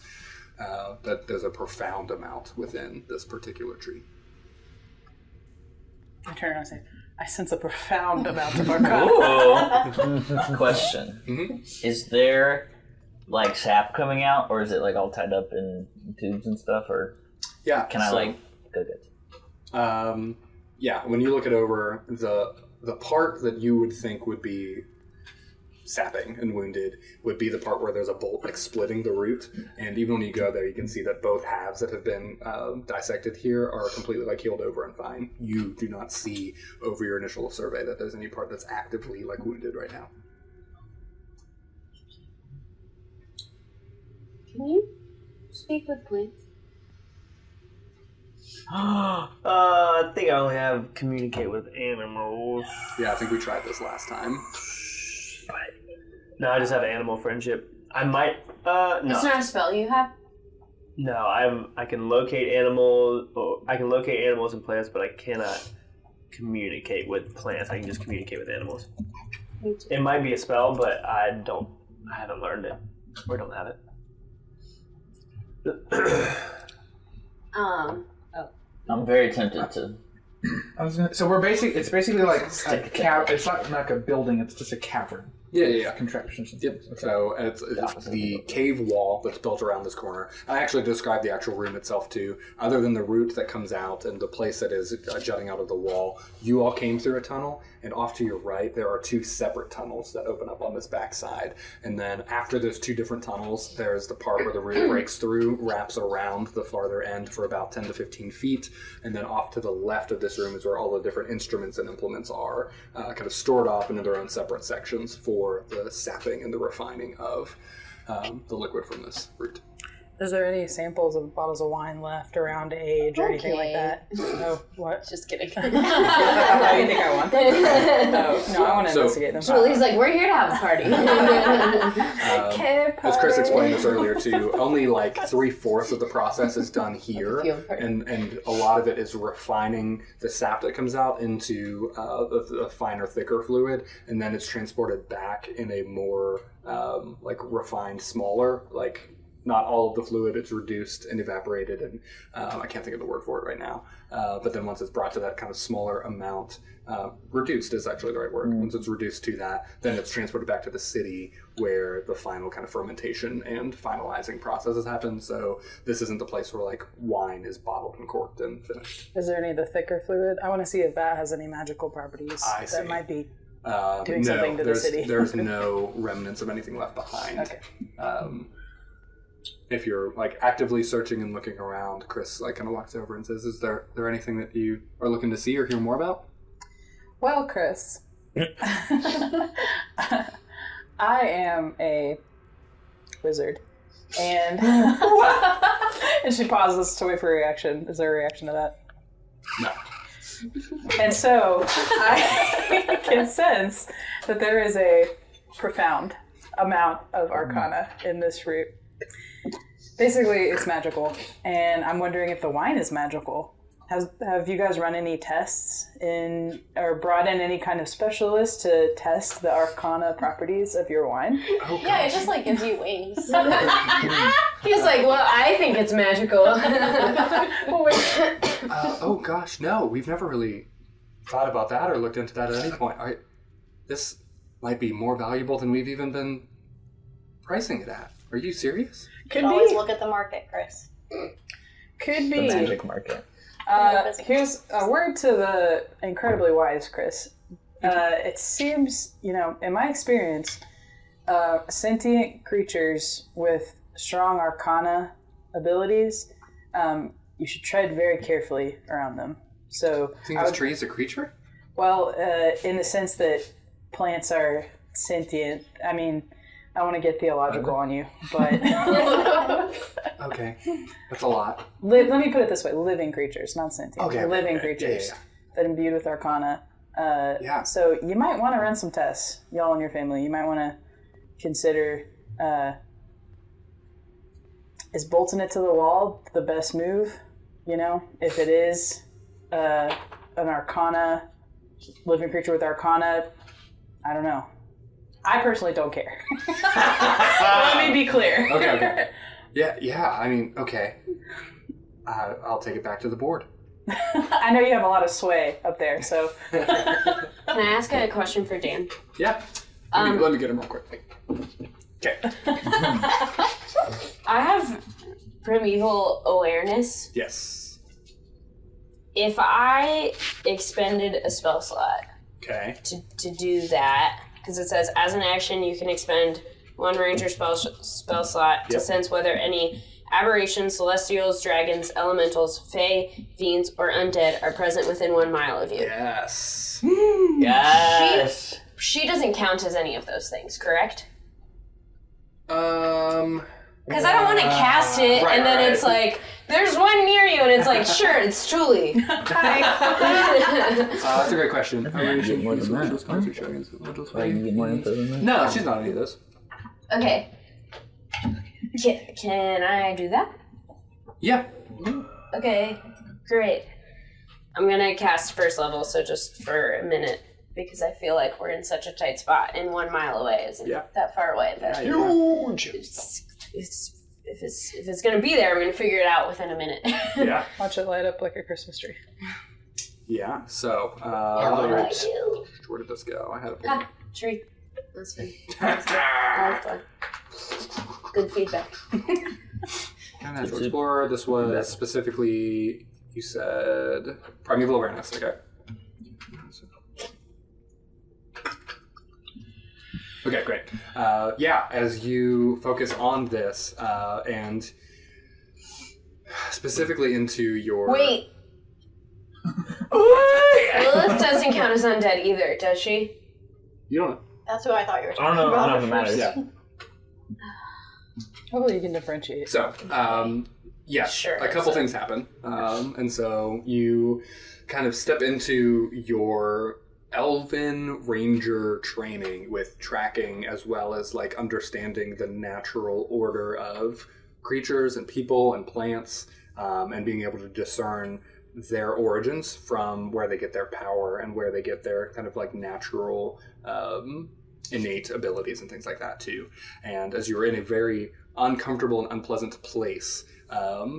that there's a profound amount within this particular tree. I turn around and say, I sense a profound amount of Arcana. Ooh. Question. Is there like sap coming out, or is it like all tied up in tubes and stuff, or can I like go get it? Yeah, when you look it over, the part that you would think would be sapping and wounded would be the part where there's a bolt like splitting the root, and even when you go there, you can see that both halves that have been dissected here are completely like healed over and fine. You do not see over your initial survey that there's any part that's actively like wounded right now. Can you speak with plants? I think I only have communicate with animals. Yeah, I think we tried this last time. No, I just have animal friendship. I might. No. It's not a spell you have? No, I can locate animals. I can locate animals and plants, but I cannot communicate with plants. I can just communicate with animals. It might be a spell, but I haven't learned it. Or don't have it. I'm very tempted to. It's basically like a cavern. It's not like a building. It's just a cavern. Yeah. Contraption. Yep. So it's the cave wall that's built around this corner. I actually described the actual room itself too. Other than the root that comes out and the place that is jutting out of the wall, you all came through a tunnel, and off to your right there are two separate tunnels that open up on this back side. And then after those two different tunnels, there's the part where the root breaks through, wraps around the farther end for about 10 to 15 feet, and then off to the left of this room is where all the different instruments and implements are kind of stored off into their own separate sections for the sapping and the refining of the liquid from this root. Is there any samples of bottles of wine left around age or anything like that? No, what? Just kidding. Oh, you think I want them? No, I want to investigate them. Julie's like, we're here to have a party. As Chris explained this earlier too, only like 3/4 of the process is done here, and a lot of it is refining the sap that comes out into a finer, thicker fluid, and then it's transported back in a more like refined, smaller, like not all of the fluid, it's reduced and evaporated, and I can't think of the word for it right now. But then once it's brought to that kind of smaller amount, reduced is actually the right word. Once it's reduced to that, then it's transported back to the city where the final kind of fermentation and finalizing processes happen. So this isn't the place where like wine is bottled and corked and finished. Is there any of the thicker fluid? I want to see if that has any magical properties that might be doing something to the city. There's no remnants of anything left behind. Okay. if you're like actively searching and looking around, Chris like kind of walks over and says, "Is there anything that you are looking to see or hear more about?" Well, Chris, I am a wizard, and and she pauses to wait for a reaction. Is there a reaction to that? No. And so I can sense that there is a profound amount of arcana in this root. Basically, it's magical, and I'm wondering if the wine is magical. Have you guys run any tests or brought in any kind of specialist to test the arcana properties of your wine? Oh, Yeah, it just like gives you wings. He's like, well, I think it's magical. Oh gosh, no, we've never really thought about that or looked into that at any point. This might be more valuable than we've even been pricing it at. Are you serious? You always look at the market, Chris. Could The be. magic market. Here's a word to the incredibly wise Chris. It seems, in my experience, sentient creatures with strong arcana abilities, you should tread very carefully around them. So, You think this tree is a creature? Well, in the sense that plants are sentient. I mean, I want to get theological on you, but Okay, that's a lot. let me put it this way: living creatures, not sentient. Okay, living okay. creatures Yeah. that are imbued with arcana. Yeah. So you might want to run some tests, y'all and your family. You might want to consider: is bolting it to the wall the best move? If it is an arcana, living creature with arcana, I don't know. I personally don't care. Let me be clear. Okay. Yeah. I mean, okay. I'll take it back to the board. I know you have a lot of sway up there, so. Can I ask a question for Dan? Yeah. Let me get him real quickly. Okay. I have primeval awareness. Yes. If I expended a spell slot Okay. to do that, because it says, as an action, you can expend one ranger spell slot to Yep. sense whether any aberrations, celestials, dragons, elementals, fae, fiends, or undead are present within 1 mile of you. Yes. Yes. She doesn't count as any of those things, correct? Because I don't want to cast it, right, and then right. it's like, there's one near you, and it's like, sure, it's Julie. That's a great question. More than that. Like, you get more info than that? No, she's not any of those. Okay. Can I do that? Yeah. Okay, great. I'm gonna cast first level, so just for a minute, because I feel like we're in such a tight spot, and 1 mile away isn't that far away. But Huge. if it's gonna be there, I'm gonna figure it out within a minute. Yeah. Watch it light up like a Christmas tree. Yeah. So, What do I do? where did this go? I had it. Tree. That's fine. That's fine. Good feedback. Natural Explorer. This was specifically, you said, primeval awareness. Okay. Okay, great. As you focus on this and specifically into your... Wait. Lilith doesn't count as undead either, does she? You don't know. That's who I thought you were I talking don't know. I about. don't know if it matters. Yeah. Hopefully you can differentiate. So, yes, Sure, a couple things happen. And so you kind of step into your Elven Ranger training with tracking as well as like understanding the natural order of creatures and people and plants and being able to discern their origins from where they get their power and where they get their kind of like natural innate abilities and things like that too. And as you're in a very uncomfortable and unpleasant place,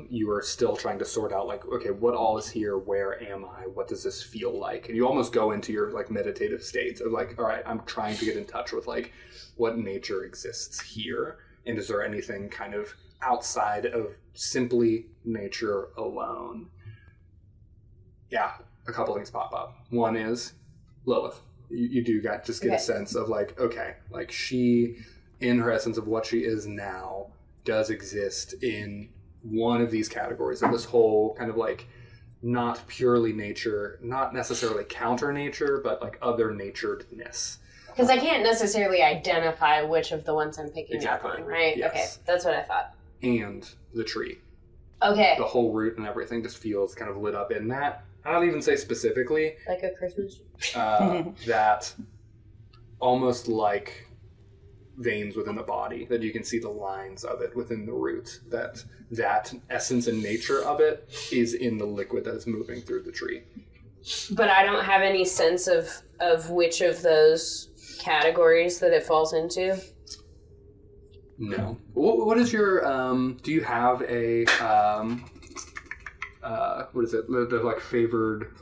you are still trying to sort out like, okay, what all is here? Where am I? What does this feel like? And you almost go into your like meditative states of like, all right, I'm trying to get in touch with like what nature exists here. And is there anything kind of outside of simply nature alone? Yeah, a couple things pop up. One is Lilith. You do just get a sense of like, okay, like she, in her essence of what she is now, does exist in one of these categories of this whole kind of like not purely nature, not necessarily counter nature, but like other naturedness. Because I can't necessarily identify which of the ones I'm picking Exactly. up on, right? Yes. Okay, that's what I thought. And the tree. Okay. The whole root and everything just feels kind of lit up in that. I don't even say specifically Like a Christmas tree. that almost like veins within the body, that you can see the lines of it within the root, that essence and nature of it is in the liquid that is moving through the tree. But I don't have any sense of which of those categories that it falls into. No. What is your, do you have a, what is it, the like favored...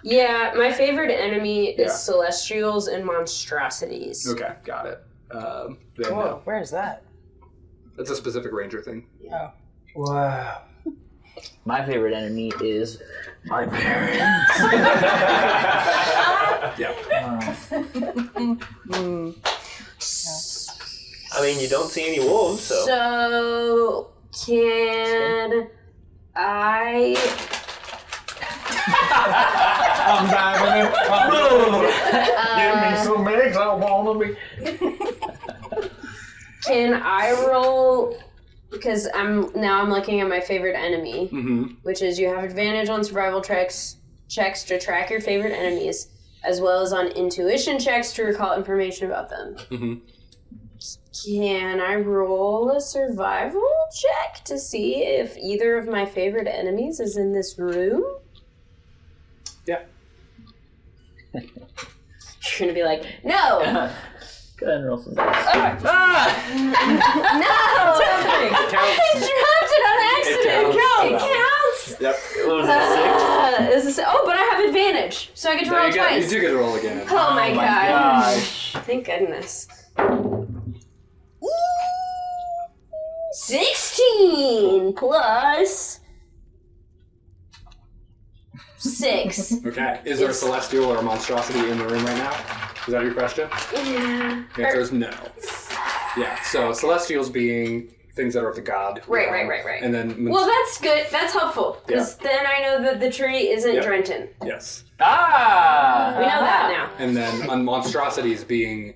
Yeah, my favorite enemy is Celestials and Monstrosities. Okay, got it. Then Whoa, no. where is that? That's a specific ranger thing. Oh. Wow. My favorite enemy is my parents. Yeah. I mean, you don't see any wolves, so. So, can I... I'm diving in. Give me some eggs, I wanna be. Can I roll... Because I'm looking at my favorite enemy, which is you have advantage on survival checks to track your favorite enemies, as well as on intuition checks to recall information about them. Can I roll a survival check to see if either of my favorite enemies is in this room? Yeah. You're gonna be like, no! Go ahead and roll some dice. No! I dropped it on accident! It counts! Yep. What was it, But I have advantage, so I get to There roll you go. twice. You do get to roll again. Oh my gosh. Thank goodness. 16 plus 6. Okay. Is there a celestial or a monstrosity in the room right now? Is that your question? Yeah. The answer is no. Yeah. So celestials being things that are of the god. Right. And then Well, that's good. That's helpful. Because then I know that the tree isn't Drenton. yes. We know that now. And then monstrosities being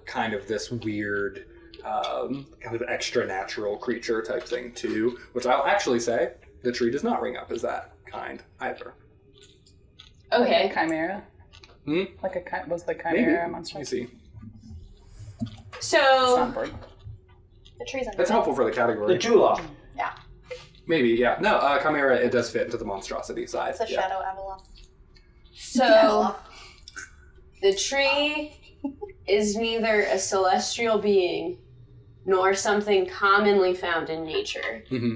kind of this weird, kind of extra natural creature type thing too, which I'll actually say the tree does not ring up as that kind either. Okay. Like a chimera? Like was the chimera monster? Let me see. So... It's not bird. The tree's under That's helpful for the category. The Juloff. Yeah. Maybe, yeah. No, chimera, it does fit into the monstrosity side. It's a shadow Avalon. So... The tree is neither a celestial being nor something commonly found in nature. Mm-hmm.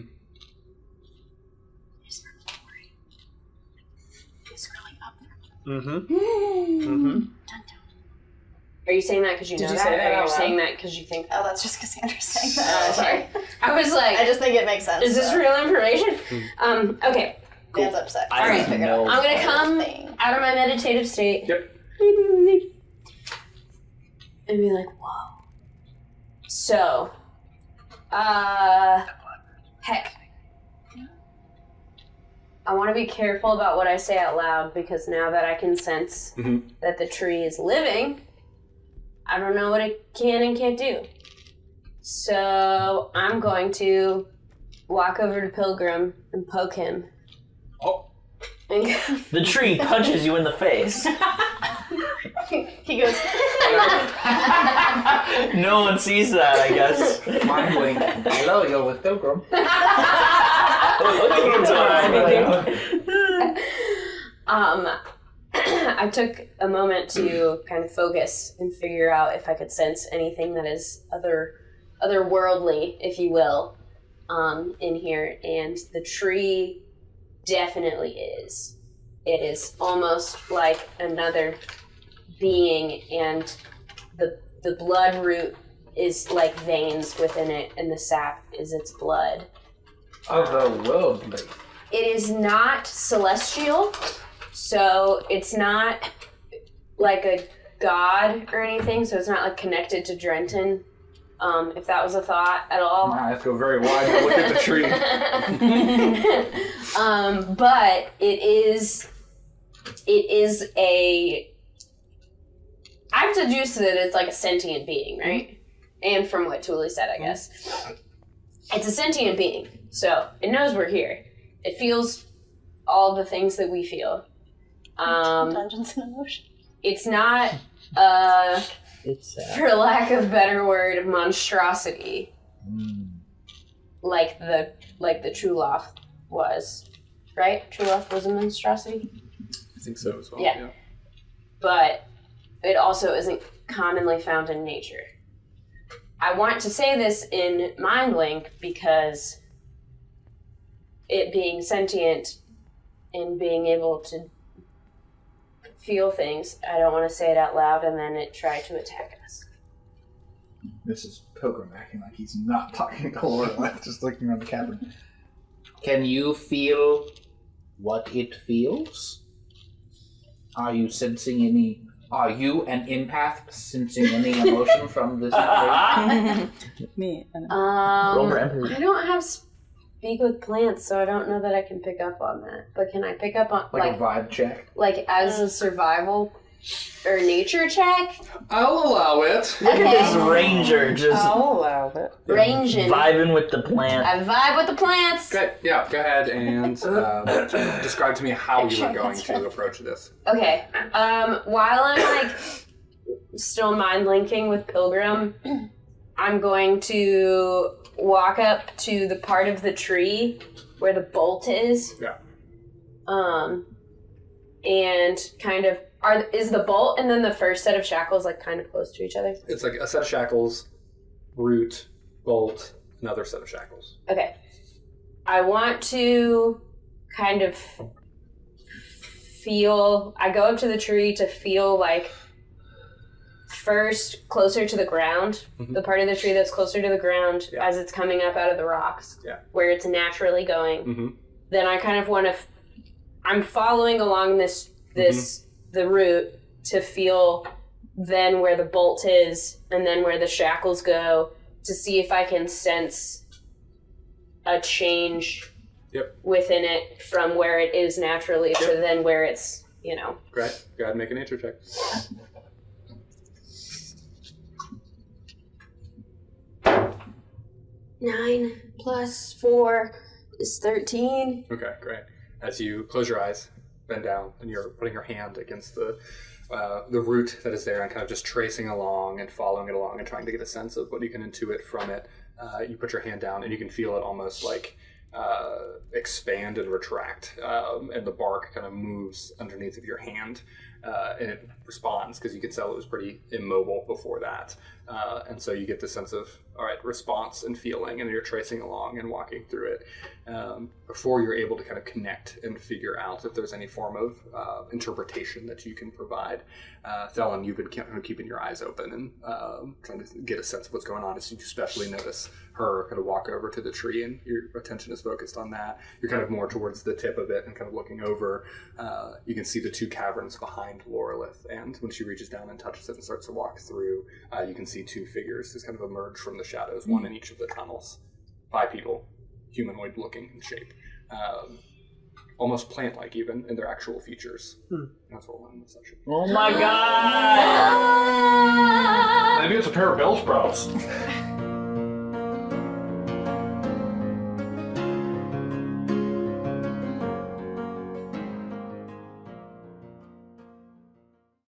Are you saying that because you know Did you that? say that Or out you're loud? saying that because you think... Oh, that's just Cassandra's saying that. sorry. I was like... I just think it makes sense. Is this real information? Okay. Dan's upset. I Alright. don't know. I'm going to come Thing. out of my meditative state. Yep. And be like, whoa. So, heck. I want to be careful about what I say out loud because now that I can sense that the tree is living, I don't know what it can and can't do. So I'm going to walk over to Pilgrim and poke him. Oh. And The tree punches you in the face. He goes, No one sees that, I guess. Mind blink. Hello, you're with Pilgrim. I took a moment to kind of focus and figure out if I could sense anything that is otherworldly, if you will, in here. And the tree definitely is. It is almost like another being, and the blood root is like veins within it, and the sap is its blood. Otherworldly. It is not celestial, so it's not like a god or anything, so it's not like connected to Drenton if that was a thought at all. My eyes go very wide to look at the tree. But it is a... I've deduced that it's like a sentient being, right? And from what Thule said, I guess. It's a sentient being, so it knows we're here. It feels all the things that we feel. Dungeons and Emotion. It's not, for lack of better word, monstrosity. Like the Truloth was. Right? Truloth was a monstrosity? I think so as well. Yeah. But it also isn't commonly found in nature. I want to say this in Mind Link because it being sentient and being able to feel things, I don't want to say it out loud and then it try to attack us. This is Pilgrim acting like he's not talking to Lorelei, just looking around the cavern. Can you feel what it feels? Are you sensing any... Are you an empath sensing any emotion from this? Me. I don't have speak with plants, so I don't know that I can pick up on that. But can I pick up on like a vibe check? Like as a survival or nature check? I'll allow it. Look at this ranger just I'll allow it. Ranging. vibing with the plant. I vibe with the plants. Okay, yeah, go ahead and describe to me how you are going to approach this. Okay. While I'm like still mind linking with Pilgrim, I'm going to walk up to the part of the tree where the bolt is. Yeah. And kind of is the bolt and then the first set of shackles like kind of close to each other? It's like a set of shackles, root, bolt, another set of shackles. Okay. I want to kind of feel... I go up to the tree to feel like first closer to the ground, the part of the tree that's closer to the ground as it's coming up out of the rocks, where it's naturally going. Then I kind of want to... I'm following along the route to feel then where the bolt is and then where the shackles go to see if I can sense a change within it from where it is naturally to then where it's, you know. Great. Go ahead and make a nature check. Nine plus 4 is 13. Okay, great. As you close your eyes, bend down, and you're putting your hand against the root that is there and kind of just tracing along and following it along and trying to get a sense of what you can intuit from it. You put your hand down and you can feel it almost like expand and retract, and the bark kind of moves underneath of your hand, and it responds because you could tell it was pretty immobile before that. And so you get the sense of, all right, response and feeling, and you're tracing along and walking through it before you're able to kind of connect and figure out if there's any form of interpretation that you can provide. Thelen, you've been keeping your eyes open and trying to get a sense of what's going on, as you especially notice her kind of walk over to the tree and your attention is focused on that. You're kind of more towards the tip of it and kind of looking over. You can see the two caverns behind Lorelith, and when she reaches down and touches it and starts to walk through, you can see two figures just kind of emerge from the shadows, one in each of the tunnels. Bipedal, humanoid looking in shape. Almost plant-like even in their actual features. That's what we'll learn in this section. Oh my god! Maybe it's a pair of Bell Sprouts.